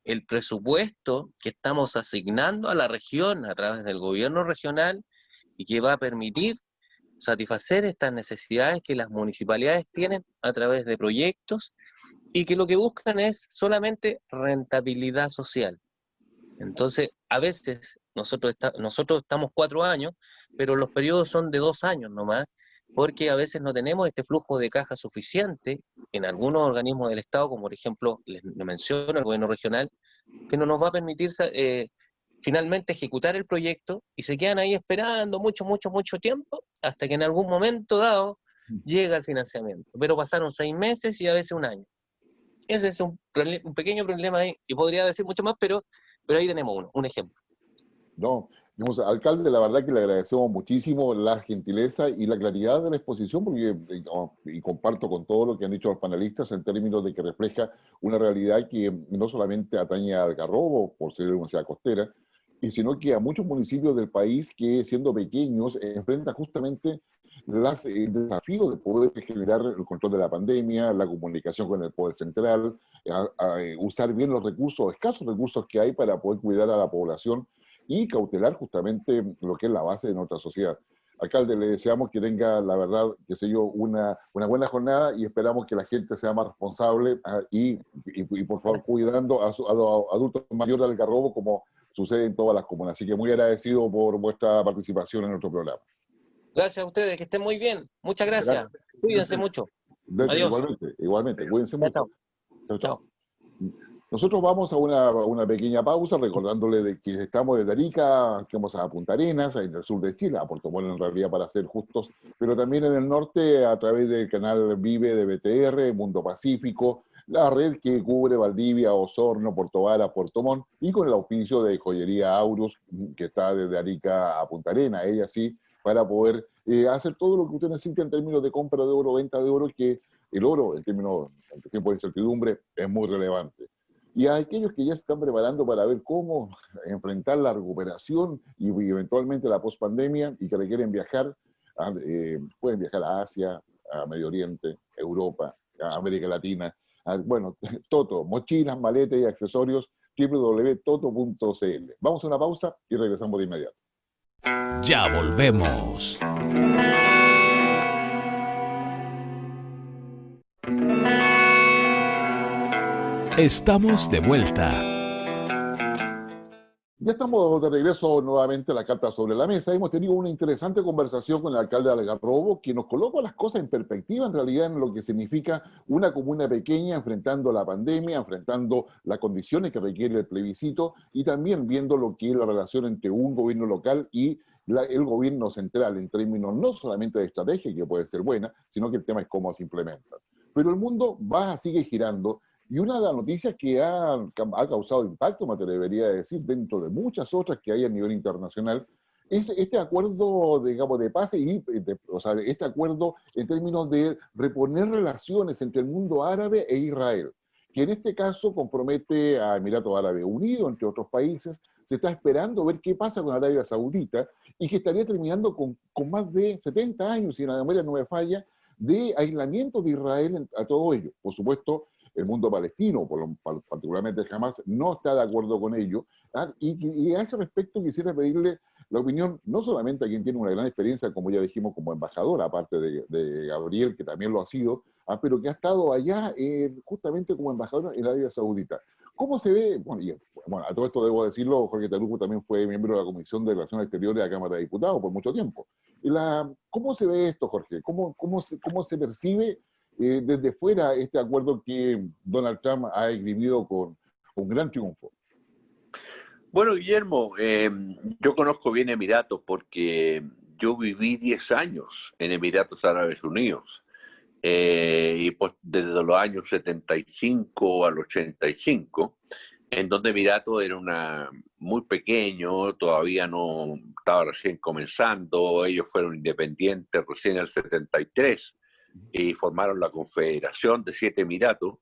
D: el presupuesto que estamos asignando a la región a través del gobierno regional y que va a permitir satisfacer estas necesidades que las municipalidades tienen a través de proyectos y que lo que buscan es solamente rentabilidad social? Entonces, a veces nosotros estamos 4 años, pero los periodos son de 2 años nomás, porque a veces no tenemos este flujo de caja suficiente en algunos organismos del Estado, como por ejemplo, les menciono, el gobierno regional, que no nos va a permitir finalmente ejecutar el proyecto, y se quedan ahí esperando mucho tiempo, hasta que en algún momento dado llega el financiamiento. Pero pasaron 6 meses y a veces 1 año. Ese es un pequeño problema ahí, y podría decir mucho más, pero ahí tenemos un ejemplo.
A: No, alcalde, la verdad que le agradecemos muchísimo la gentileza y la claridad de la exposición, porque y comparto con todo lo que han dicho los panelistas en términos de que refleja una realidad que no solamente atañe a Algarrobo por ser una ciudad costera, sino que a muchos municipios del país que, siendo pequeños, enfrentan justamente el desafío de poder generar el control de la pandemia, la comunicación con el poder central, usar bien los recursos, escasos recursos que hay para poder cuidar a la población y cautelar justamente lo que es la base de nuestra sociedad. Alcalde, le deseamos que tenga, la verdad, qué sé yo, una buena jornada, y esperamos que la gente sea más responsable y por favor, cuidando a los adultos mayores del Algarrobo, como sucede en todas las comunas. Así que muy agradecido por vuestra participación en nuestro programa.
D: Gracias a ustedes, que estén muy bien. Muchas gracias. Cuídense mucho. Adiós.
A: Igualmente, cuídense mucho.
D: Chao.
A: Nosotros vamos a una pequeña pausa, recordándole de que estamos desde Arica, que vamos a Punta Arenas, en el sur de Chile, a Puerto Montt en realidad, para ser justos, pero también en el norte a través del canal Vive de BTR, Mundo Pacífico, la red que cubre Valdivia, Osorno, Puerto Vara, Puerto Montt, y con el auspicio de Joyería Aurus, que está desde Arica a Punta Arenas, ella sí, para poder hacer todo lo que usted necesite en términos de compra de oro, venta de oro, que el oro, en tiempo de incertidumbre, es muy relevante. y a aquellos que ya se están preparando para ver cómo enfrentar la recuperación y eventualmente la pospandemia y que requieren viajar, pueden viajar a Asia, a Medio Oriente, Europa, a América Latina. Bueno, Toto, mochilas, maletas y accesorios, www.toto.cl. Vamos a una pausa y regresamos de inmediato.
F: Ya volvemos. Estamos de vuelta.
A: Ya estamos de regreso nuevamente a la carta sobre la mesa. Hemos tenido una interesante conversación con el alcalde de Algarrobo, que nos coloca las cosas en perspectiva, en realidad, en lo que significa una comuna pequeña enfrentando la pandemia, enfrentando las condiciones que requiere el plebiscito y también viendo lo que es la relación entre un gobierno local y el gobierno central, en términos no solamente de estrategia, que puede ser buena, sino que el tema es cómo se implementa. Pero el mundo sigue girando. Y una de las noticias que ha causado impacto, me atrevería a decir, dentro de muchas otras que hay a nivel internacional, es este acuerdo, digamos, de paz, o sea, este acuerdo en términos de reponer relaciones entre el mundo árabe e Israel, que en este caso compromete a Emiratos Árabes Unidos, entre otros países. Se está esperando ver qué pasa con Arabia Saudita y que estaría terminando con más de 70 años, si la memoria no me falla, de aislamiento de Israel a todo ello. Por supuesto, el mundo palestino, particularmente el Hamas, no está de acuerdo con ello. Y a ese respecto quisiera pedirle la opinión, no solamente a quien tiene una gran experiencia, como ya dijimos, como embajador, aparte de Gabriel, que también lo ha sido, pero que ha estado allá justamente como embajador en Arabia Saudita. ¿Cómo se ve? Bueno, a todo esto debo decirlo, Jorge Tarujo también fue miembro de la Comisión de Relaciones Exteriores de la Cámara de Diputados por mucho tiempo. ¿Cómo se ve esto, Jorge? ¿Cómo se percibe desde fuera este acuerdo que Donald Trump ha exhibido con gran triunfo?
C: Bueno, Guillermo, yo conozco bien Emiratos porque yo viví 10 años en Emiratos Árabes Unidos. Y pues desde los años 75 al 85, en donde Emiratos era muy pequeño, todavía no estaba recién comenzando, ellos fueron independientes recién en el 73 y formaron la Confederación de 7 Emiratos.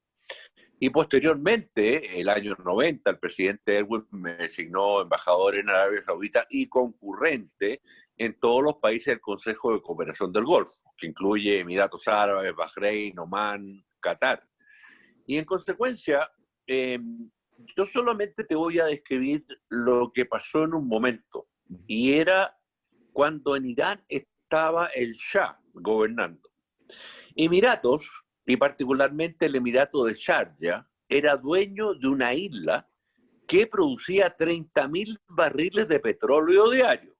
C: Y posteriormente, el año 90, el presidente Erwin me designó embajador en Arabia Saudita y concurrente en todos los países del Consejo de Cooperación del Golfo, que incluye Emiratos Árabes, Bahrein, Omán, Qatar. Y en consecuencia, yo solamente te voy a describir lo que pasó en un momento. Y era cuando en Irán estaba el Shah gobernando. Emiratos, y particularmente el Emirato de Sharjah, era dueño de una isla que producía 30.000 barriles de petróleo diario.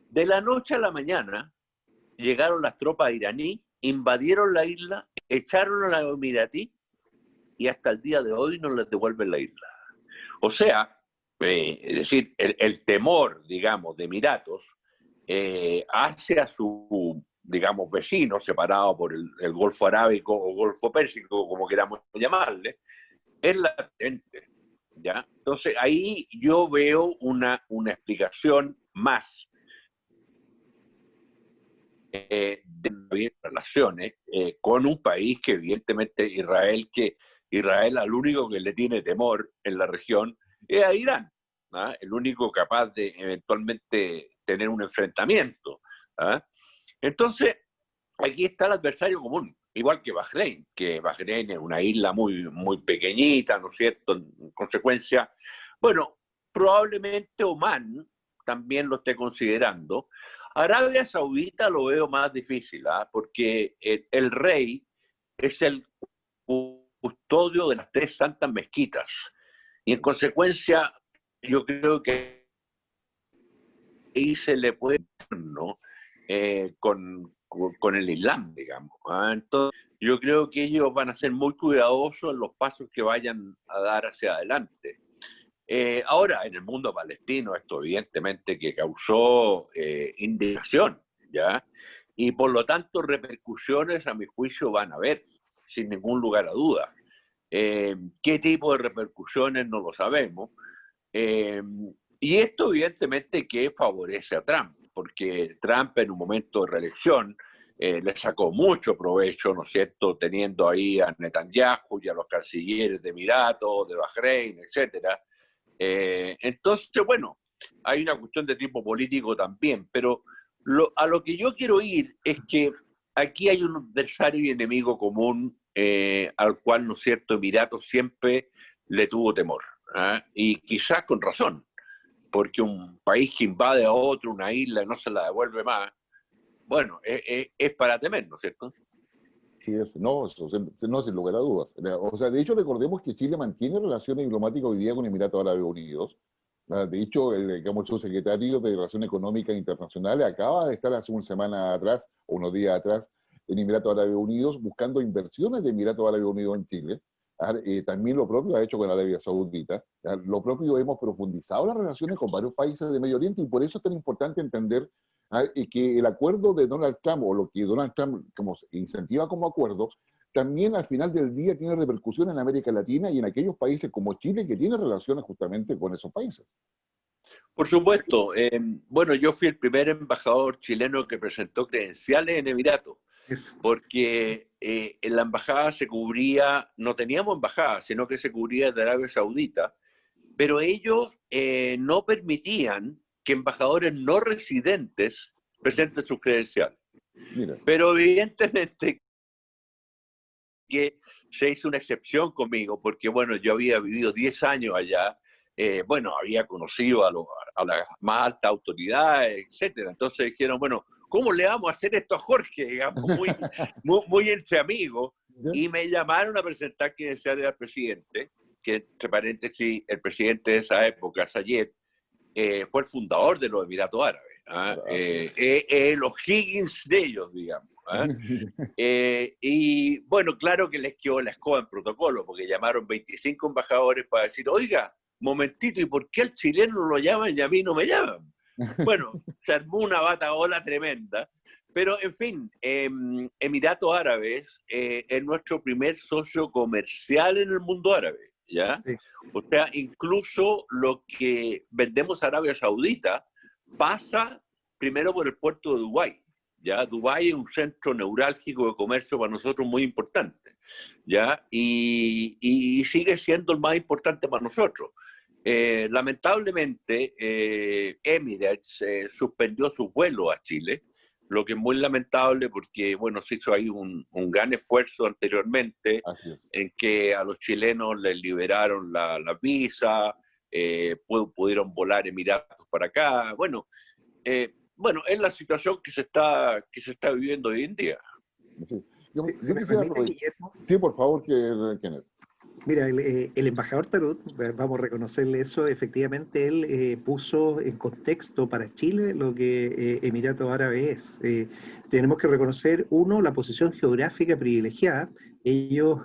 C: De la noche a la mañana llegaron las tropas iraníes, invadieron la isla, echaron a los emiratí y hasta el día de hoy no les devuelven la isla. O sea, es decir, el temor, digamos, de Emiratos hacia su, digamos, vecino separado por el Golfo Arábico o Golfo Pérsico, como queramos llamarle, es latente, ¿ya? Entonces ahí yo veo una explicación más de relaciones con un país que evidentemente Israel al único que le tiene temor en la región es a Irán, ¿no? El único capaz de eventualmente tener un enfrentamiento, ¿no? Entonces aquí está el adversario común, igual que Bahrein es una isla muy, muy pequeñita, ¿no es cierto? En consecuencia, bueno, probablemente Omán también lo esté considerando. Arabia Saudita lo veo más difícil, porque el rey es el custodio de las 3 santas mezquitas. Y en consecuencia, yo creo que ahí se le puede, ¿no? Con el Islam, digamos. Entonces, yo creo que ellos van a ser muy cuidadosos en los pasos que vayan a dar hacia adelante. Ahora, en el mundo palestino, esto evidentemente que causó indignación, ¿ya? Y por lo tanto, repercusiones, a mi juicio, van a haber, sin ningún lugar a duda. ¿Qué tipo de repercusiones? No lo sabemos. Y esto, evidentemente, que favorece a Trump, porque Trump, en un momento de reelección, le sacó mucho provecho, ¿no es cierto?, teniendo ahí a Netanyahu y a los cancilleres de Emiratos, de Bahrein, etcétera. Entonces, bueno, hay una cuestión de tipo político también, pero a lo que yo quiero ir es que aquí hay un adversario y enemigo común al cual, ¿no es cierto?, Emiratos siempre le tuvo temor, ¿eh? Y quizás con razón, porque un país que invade a otro, una isla, y no se la devuelve más, bueno, es para temer, ¿no es cierto?
A: Sí, no, no, sin lugar a dudas. O sea, de hecho, recordemos que Chile mantiene relaciones diplomáticas hoy día con Emiratos Árabes Unidos. De hecho, digamos, el subsecretario de Relaciones Económicas Internacionales acaba de estar hace una semana atrás, o unos días atrás, en Emiratos Árabes Unidos, buscando inversiones de Emiratos Árabes Unidos en Chile. También lo propio ha hecho con Arabia Saudita. Lo propio, hemos profundizado las relaciones con varios países de Medio Oriente, y por eso es tan importante entender que el acuerdo de Donald Trump, o lo que Donald Trump como incentiva como acuerdo, también al final del día tiene repercusión en América Latina y en aquellos países como Chile, que tiene relaciones justamente con esos países.
C: Por supuesto. Bueno, yo fui el primer embajador chileno que presentó credenciales en Emiratos, porque en la embajada se cubría, no teníamos embajada, sino que se cubría de Arabia Saudita, pero ellos no permitían que embajadores no residentes presenten sus credenciales.
A: Mira.
C: Pero evidentemente que se hizo una excepción conmigo, porque bueno, yo había vivido 10 años allá, bueno, había conocido a las más altas autoridades, etcétera. Entonces dijeron, bueno, ¿cómo le vamos a hacer esto a Jorge? Digamos, muy entre amigos. Y me llamaron a presentar credenciales al presidente, que entre paréntesis, el presidente de esa época, Sayed, fue el fundador de los Emiratos Árabes. Los Higgins de ellos, digamos. Y bueno, claro que les quedó la escoba en protocolo, porque llamaron 25 embajadores para decir, oiga, momentito, ¿y por qué al chileno lo llaman y a mí no me llaman? Bueno, se armó una batahola tremenda, pero en fin, Emiratos Árabes es nuestro primer socio comercial en el mundo árabe, ¿ya? Sí. O sea, incluso lo que vendemos a Arabia Saudita pasa primero por el puerto de Dubái. ¿Ya? Dubái es un centro neurálgico de comercio para nosotros muy importante, ¿ya? Y sigue siendo el más importante para nosotros. Lamentablemente, Emirates suspendió sus vuelos a Chile, lo que es muy lamentable porque, bueno, se hizo ahí un gran esfuerzo anteriormente en que a los chilenos les liberaron la visa, pudieron volar Emiratos para acá, bueno, es la situación que se está viviendo hoy en día.
A: Sí, sí, por favor, Kenneth.
B: Mira, el embajador Tarut, vamos a reconocerle eso, efectivamente él puso en contexto para Chile lo que Emiratos Árabes es. Tenemos que reconocer, uno, la posición geográfica privilegiada. Ellos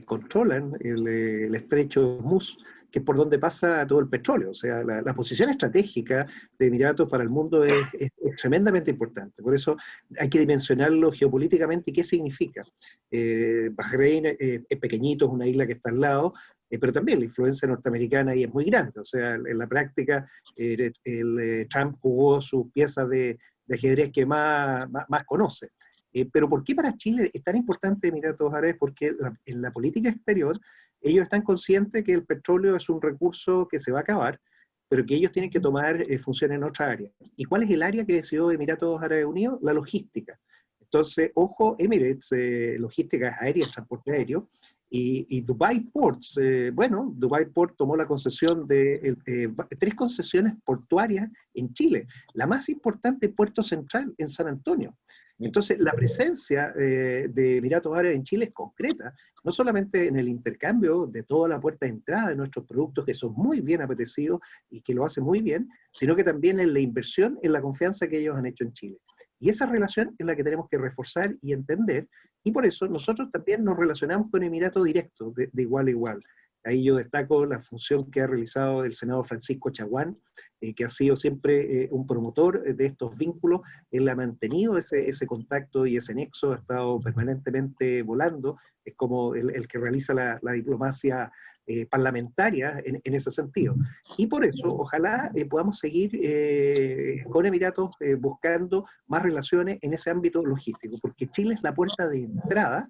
B: controlan el estrecho de Hormuz, que es por donde pasa todo el petróleo. O sea, la posición estratégica de Emiratos para el mundo es tremendamente importante. Por eso hay que dimensionarlo geopolíticamente. ¿Y qué significa? Bahrein es pequeñito, es una isla que está al lado, pero también la influencia norteamericana ahí es muy grande. O sea, en la práctica, Trump jugó sus piezas de ajedrez que más conoce. Pero ¿por qué para Chile es tan importante Emiratos Árabes? Porque en la política exterior ellos están conscientes que el petróleo es un recurso que se va a acabar, pero que ellos tienen que tomar función en otra área. ¿Y cuál es el área que decidió Emiratos Árabes Unidos? La logística. Entonces, ojo, Emirates, logística aérea, transporte aéreo, y Dubai Ports, Dubai Port tomó la concesión de 3 concesiones portuarias en Chile. La más importante, Puerto Central, en San Antonio. Entonces, la presencia de Emiratos Árabes en Chile es concreta, no solamente en el intercambio de toda la puerta de entrada de nuestros productos, que son muy bien apetecidos y que lo hacen muy bien, sino que también en la inversión, en la confianza que ellos han hecho en Chile. Y esa relación es la que tenemos que reforzar y entender, y por eso nosotros también nos relacionamos con Emiratos directos, de igual a igual. Ahí yo destaco la función que ha realizado el senador Francisco Chaguán, que ha sido siempre un promotor de estos vínculos. Él ha mantenido ese contacto y ese nexo, ha estado permanentemente volando, es como el que realiza la diplomacia parlamentaria en ese sentido. Y por eso, ojalá podamos seguir con Emiratos buscando más relaciones en ese ámbito logístico, porque Chile es la puerta de entrada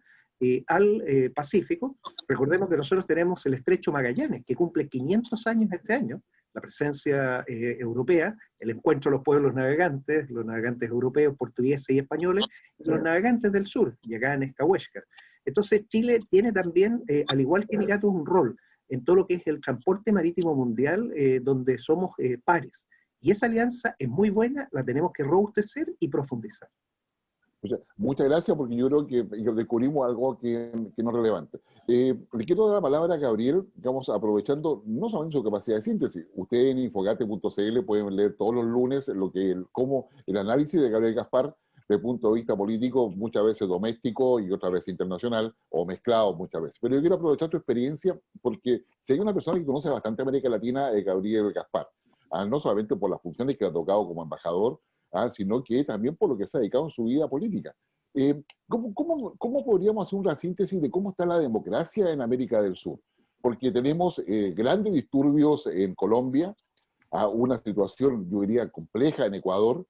B: al Pacífico. Recordemos que nosotros tenemos el Estrecho Magallanes, que cumple 500 años este año, la presencia europea, el encuentro de los pueblos navegantes, los navegantes europeos, portugueses y españoles, y los navegantes del sur, Yaganes, Cahuéscar. Entonces Chile tiene también, al igual que Emiratos, un rol en todo lo que es el transporte marítimo mundial, donde somos pares. Y esa alianza es muy buena, la tenemos que robustecer y profundizar.
A: Muchas gracias, porque yo creo que descubrimos algo que no es relevante. Le quiero dar la palabra a Gabriel, digamos, aprovechando no solamente su capacidad de síntesis. Ustedes en infogate.cl pueden leer todos los lunes cómo el análisis de Gabriel Gaspar, desde el punto de vista político, muchas veces doméstico y otras veces internacional, o mezclado muchas veces. Pero yo quiero aprovechar tu experiencia, porque si hay una persona que conoce bastante América Latina, es Gabriel Gaspar. No solamente por las funciones que ha tocado como embajador, sino que también por lo que se ha dedicado en su vida política. ¿Cómo podríamos hacer una síntesis de cómo está la democracia en América del Sur? Porque tenemos grandes disturbios en Colombia, una situación, yo diría, compleja en Ecuador,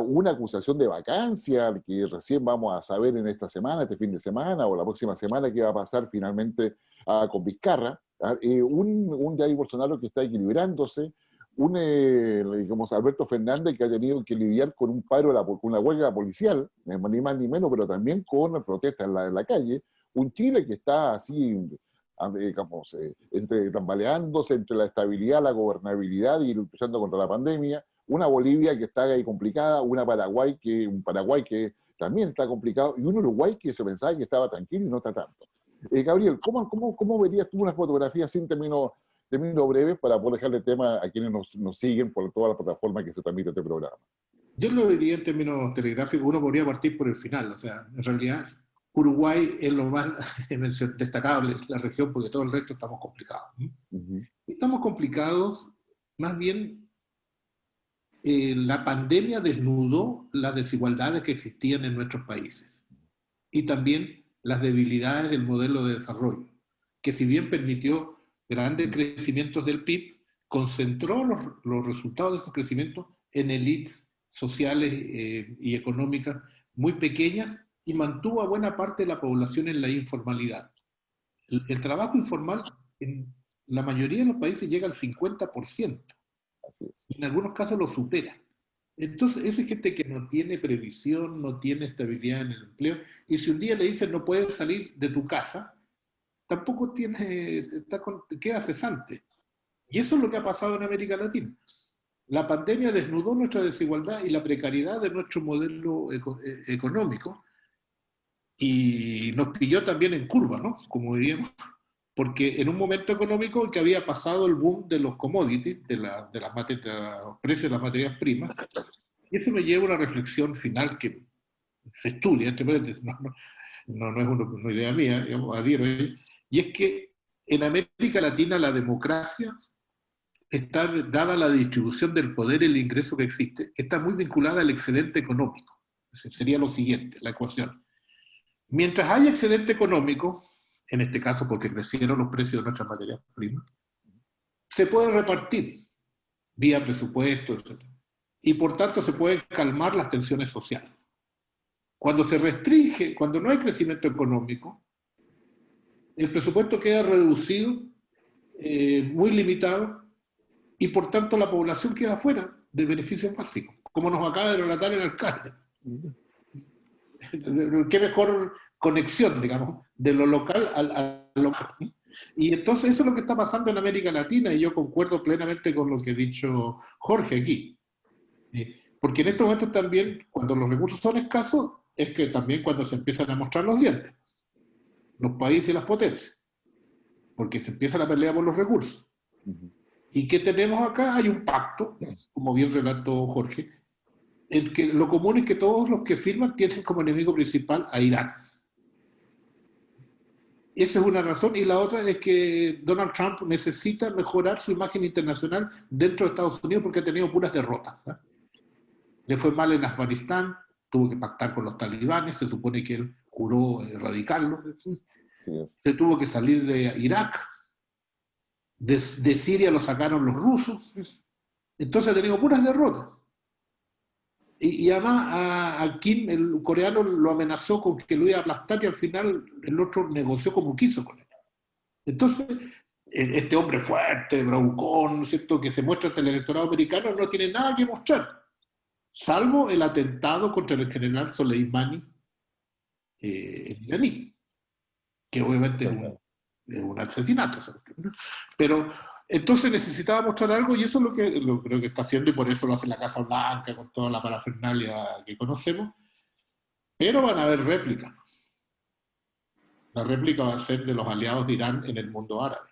A: una acusación de vacancia que recién vamos a saber en esta semana, este fin de semana, o la próxima semana, qué va a pasar finalmente con Vizcarra, un Jair Bolsonaro que está equilibrándose, digamos, Alberto Fernández, que ha tenido que lidiar con un paro, con una huelga policial, ni más ni menos, pero también con protestas en la calle, un Chile que está así, digamos, tambaleándose entre la estabilidad, la gobernabilidad y luchando contra la pandemia, una Bolivia que está ahí complicada, un Paraguay que también está complicado, y un Uruguay que se pensaba que estaba tranquilo y no está tanto. Gabriel, ¿cómo verías tú una fotografía sin términos breves para poder dejarle tema a quienes nos siguen por todas las plataformas que se transmite este programa?
E: Yo lo diría en términos telegráficos, uno podría partir por el final, o sea, en realidad Uruguay es lo más destacable de la región, porque todo el resto estamos complicados. Uh-huh. Estamos complicados, más bien la pandemia desnudó las desigualdades que existían en nuestros países y también las debilidades del modelo de desarrollo, que si bien permitió grandes crecimientos del PIB, concentró los resultados de esos crecimientos en élites sociales y económicas muy pequeñas y mantuvo a buena parte de la población en la informalidad. El trabajo informal en la mayoría de los países llega al 50%, y en algunos casos lo supera. Entonces, esa es gente que no tiene previsión, no tiene estabilidad en el empleo, y si un día le dicen no puedes salir de tu casa, tampoco queda cesante. Y eso es lo que ha pasado en América Latina. La pandemia desnudó nuestra desigualdad y la precariedad de nuestro modelo económico, y nos pilló también en curva, ¿no? Como diríamos, porque en un momento económico en que había pasado el boom de los commodities, de los precios de las materias primas, y eso me lleva a una reflexión final que se estudia, no es una idea mía, digamos, adhiero a ella, y es que en América Latina la democracia está, dada la distribución del poder y el ingreso que existe, está muy vinculada al excedente económico. Sería lo siguiente, la ecuación. Mientras haya excedente económico, en este caso porque crecieron los precios de nuestras materias primas, se puede repartir vía presupuesto, etc. Y por tanto se pueden calmar las tensiones sociales. Cuando se restringe, cuando no hay crecimiento económico, el presupuesto queda reducido, muy limitado, y por tanto la población queda fuera de beneficios básicos, como nos acaba de relatar el alcalde. Qué mejor conexión, digamos, de lo local al local. Y entonces eso es lo que está pasando en América Latina, y yo concuerdo plenamente con lo que ha dicho Jorge aquí. Porque en estos momentos también, cuando los recursos son escasos, es que también cuando se empiezan a mostrar los dientes, los países y las potencias, porque se empieza la pelea por los recursos. ¿Y qué tenemos acá? Hay un pacto, como bien relató Jorge, en que lo común es que todos los que firman tienen como enemigo principal a Irán. esa es una razón, y la otra es que Donald Trump necesita mejorar su imagen internacional dentro de Estados Unidos porque ha tenido puras derrotas. Le fue mal en Afganistán, tuvo que pactar con los talibanes, se supone que él juró erradicarlos. Se tuvo que salir de Irak, de Siria lo sacaron los rusos, entonces ha tenido puras derrotas. Y además a Kim, el coreano, lo amenazó con que lo iba a aplastar y al final el otro negoció como quiso con él. Entonces, este hombre fuerte, bravucón, ¿no es cierto?, que se muestra ante el electorado americano, no tiene nada que mostrar, salvo el atentado contra el general Soleimani en iraní, que obviamente es un asesinato. Pero entonces necesitaba mostrar algo y eso es lo que creo que está haciendo y por eso lo hace la Casa Blanca con toda la parafernalia que conocemos. Pero van a haber réplicas. La réplica va a ser de los aliados de Irán en el mundo árabe.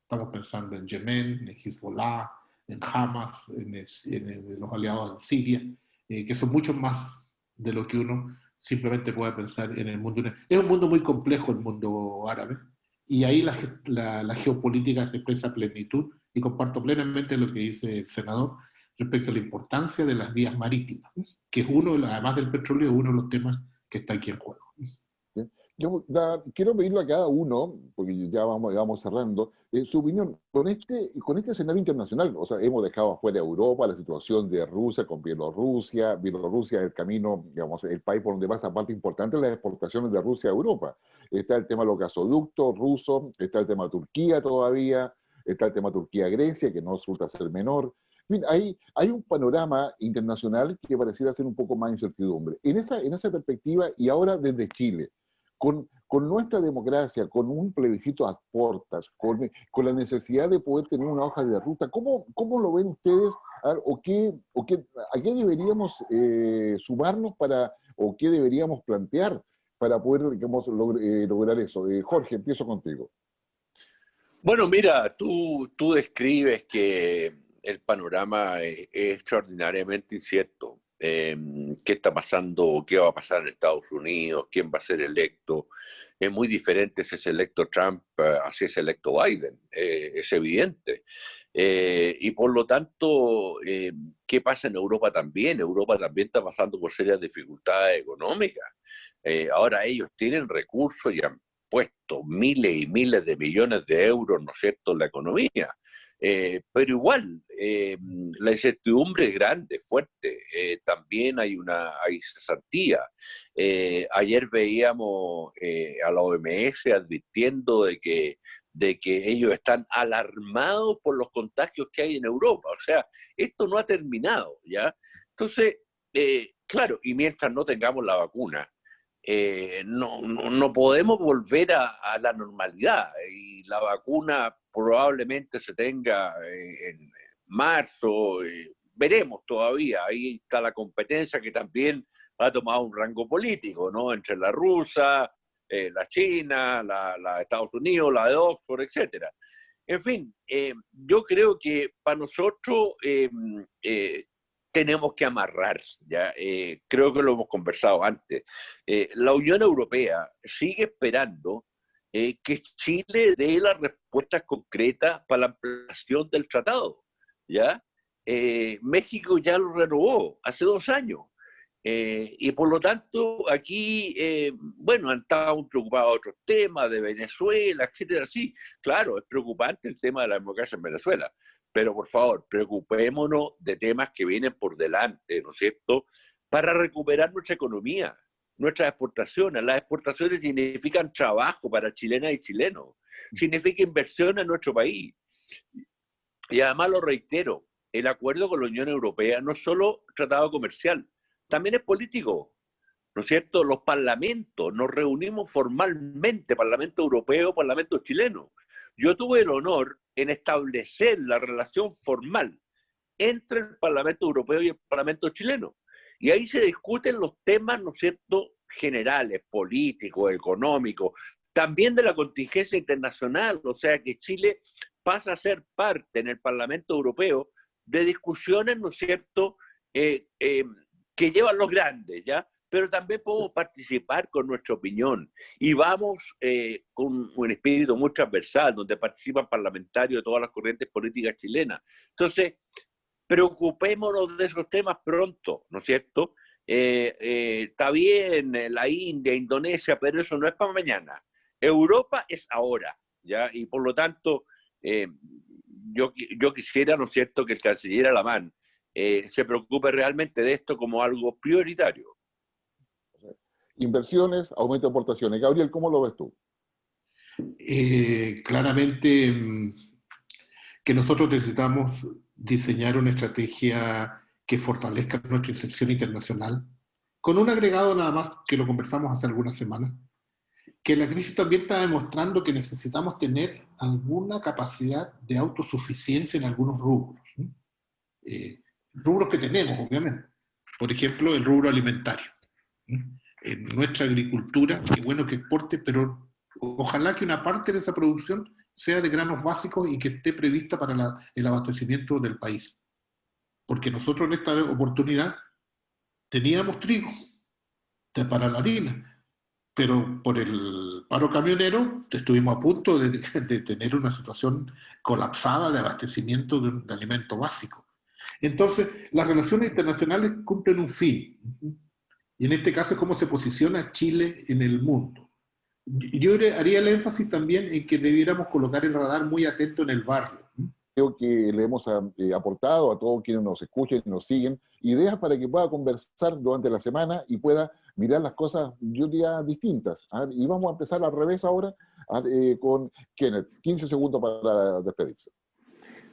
E: Estamos pensando en Yemen, en Hezbollah, en Hamas, en los aliados en Siria, que son muchos más de lo que uno simplemente puede pensar en el mundo. Es un mundo muy complejo el mundo árabe, y ahí la geopolítica se expresa a plenitud, y comparto plenamente lo que dice el senador respecto a la importancia de las vías marítimas, que es además del petróleo, uno de los temas que está aquí en juego.
A: Yo quiero pedirle a cada uno, porque ya vamos cerrando, su opinión con este escenario internacional. O sea, hemos dejado afuera Europa, la situación de Rusia con Bielorrusia. Bielorrusia es el camino, digamos, el país por donde pasa parte importante de las exportaciones de Rusia a Europa. Está el tema de los gasoductos rusos, está el tema de Turquía todavía, está el tema de Turquía-Grecia, que no resulta ser menor. En fin, hay un panorama internacional que pareciera ser un poco más incertidumbre. En esa perspectiva, y ahora desde Chile, con nuestra democracia, con un plebiscito a portas, con la necesidad de poder tener una hoja de ruta, ¿cómo lo ven ustedes? ¿A qué deberíamos sumarnos o qué deberíamos plantear para poder, digamos, lograr eso? Jorge, empiezo contigo.
C: Bueno, mira, tú describes que el panorama es extraordinariamente incierto. ¿Qué está pasando? ¿Qué va a pasar en Estados Unidos? ¿Quién va a ser electo? Es muy diferente si es electo Trump a si es electo Biden, es evidente. Y por lo tanto, ¿qué pasa en Europa también? Europa también está pasando por serias dificultades económicas. Ahora ellos tienen recursos y han puesto miles y miles de millones de euros, ¿no es cierto?, en la economía. Pero igual, la incertidumbre es grande, fuerte. También hay cesantía. Ayer veíamos a la OMS advirtiendo de que ellos están alarmados por los contagios que hay en Europa. O sea, esto no ha terminado, ¿ya? Entonces, claro, y mientras no tengamos la vacuna, no podemos volver a la normalidad, y la vacuna probablemente se tenga en marzo, veremos todavía, ahí está la competencia que también ha tomado un rango político, ¿no?, entre la rusa, la china, la de Estados Unidos, la de Oxford, etcétera. En fin, yo creo que para nosotros tenemos que amarrar, ¿ya? Creo que lo hemos conversado antes. La Unión Europea sigue esperando que Chile dé las respuestas concretas para la ampliación del tratado, ¿ya? México ya lo renovó hace 2 años. Y por lo tanto, aquí, bueno, han estado preocupados otros temas de Venezuela, etcétera. Sí, claro, es preocupante el tema de la democracia en Venezuela. Pero por favor, preocupémonos de temas que vienen por delante, ¿no es cierto?, para recuperar nuestra economía, nuestras exportaciones. Las exportaciones significan trabajo para chilenas y chilenos, significa inversión en nuestro país. Y además lo reitero, el acuerdo con la Unión Europea no es solo tratado comercial, también es político, ¿no es cierto? Los parlamentos, nos reunimos formalmente, Parlamento Europeo, Parlamento chileno. Yo tuve el honor en establecer la relación formal entre el Parlamento Europeo y el Parlamento chileno. Y ahí se discuten los temas, ¿no es cierto?, generales, políticos, económicos, también de la contingencia internacional. O sea que Chile pasa a ser parte en el Parlamento Europeo de discusiones, ¿no es cierto?, que llevan los grandes, ¿ya? pero también podemos participar con nuestra opinión. Y vamos con un espíritu muy transversal, donde participan parlamentarios de todas las corrientes políticas chilenas. Entonces, preocupémonos de esos temas pronto, ¿no es cierto? Está bien la India, Indonesia, pero eso no es para mañana. Europa es ahora, ¿ya? Y por lo tanto, yo quisiera, ¿no es cierto?, que el canciller Alamán se preocupe realmente de esto como algo prioritario.
A: Inversiones, aumento de aportaciones. Gabriel, ¿cómo lo ves tú?
E: Claramente que nosotros necesitamos diseñar una estrategia que fortalezca nuestra inserción internacional, con un agregado nada más que lo conversamos hace algunas semanas, que la crisis también está demostrando que necesitamos tener alguna capacidad de autosuficiencia en algunos rubros. Rubros que tenemos, obviamente. Por ejemplo, el rubro alimentario. En nuestra agricultura, qué bueno que exporte, pero ojalá que una parte de esa producción sea de granos básicos y que esté prevista para el abastecimiento del país. Porque nosotros en esta oportunidad teníamos trigo para la harina, pero por el paro camionero estuvimos a punto de tener una situación colapsada de abastecimiento de alimento básico. Entonces, las relaciones internacionales cumplen un fin. Y en este caso es cómo se posiciona Chile en el mundo. Yo haría el énfasis también en que debiéramos colocar el radar muy atento en el barrio.
A: Creo que le hemos aportado a todos quienes nos escuchen y nos siguen ideas para que pueda conversar durante la semana y pueda mirar las cosas, yo diría, distintas. Y vamos a empezar al revés ahora con Kenneth. 15 segundos para despedirse.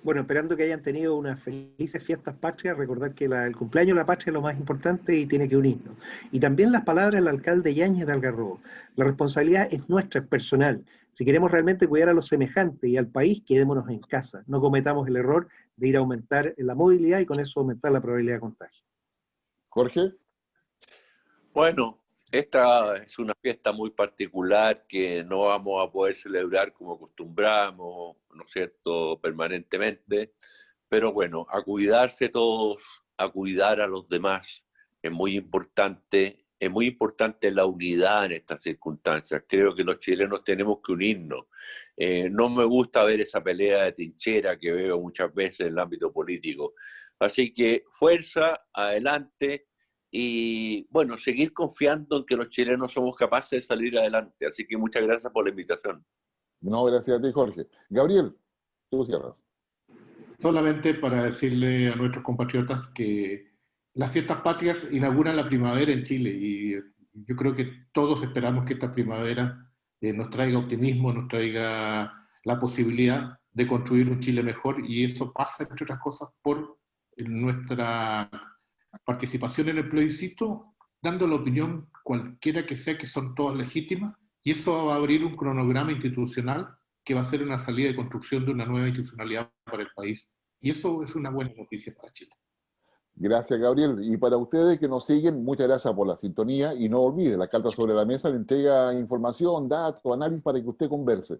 B: Bueno, esperando que hayan tenido unas felices fiestas patrias, recordar que el cumpleaños de la patria es lo más importante y tiene que unirnos. Y también las palabras del alcalde Yáñez de Algarrobo. La responsabilidad es nuestra, es personal. Si queremos realmente cuidar a los semejantes y al país, quedémonos en casa. No cometamos el error de ir a aumentar la movilidad y con eso aumentar la probabilidad de contagio.
A: Jorge.
C: Bueno, esta es una fiesta muy particular que no vamos a poder celebrar como acostumbramos, ¿no es cierto?, permanentemente, pero bueno, a cuidarse todos, a cuidar a los demás, es muy importante la unidad en estas circunstancias. Creo que los chilenos tenemos que unirnos. No me gusta ver esa pelea de trinchera que veo muchas veces en el ámbito político. Así que fuerza, adelante. Y bueno, seguir confiando en que los chilenos somos capaces de salir adelante. Así que muchas gracias por la invitación.
A: No, gracias a ti, Jorge. Gabriel, tú cierras.
E: Solamente para decirle a nuestros compatriotas que las fiestas patrias inauguran la primavera en Chile y yo creo que todos esperamos que esta primavera nos traiga optimismo, nos traiga la posibilidad de construir un Chile mejor y eso pasa, entre otras cosas, por nuestra participación en el plebiscito, dando la opinión cualquiera que sea, que son todas legítimas, y eso va a abrir un cronograma institucional que va a ser una salida de construcción de una nueva institucionalidad para el país. Y eso es una buena noticia para Chile.
A: Gracias, Gabriel. Y para ustedes que nos siguen, muchas gracias por la sintonía y no olviden, la Carta sobre la Mesa le entrega información, datos, análisis para que usted converse.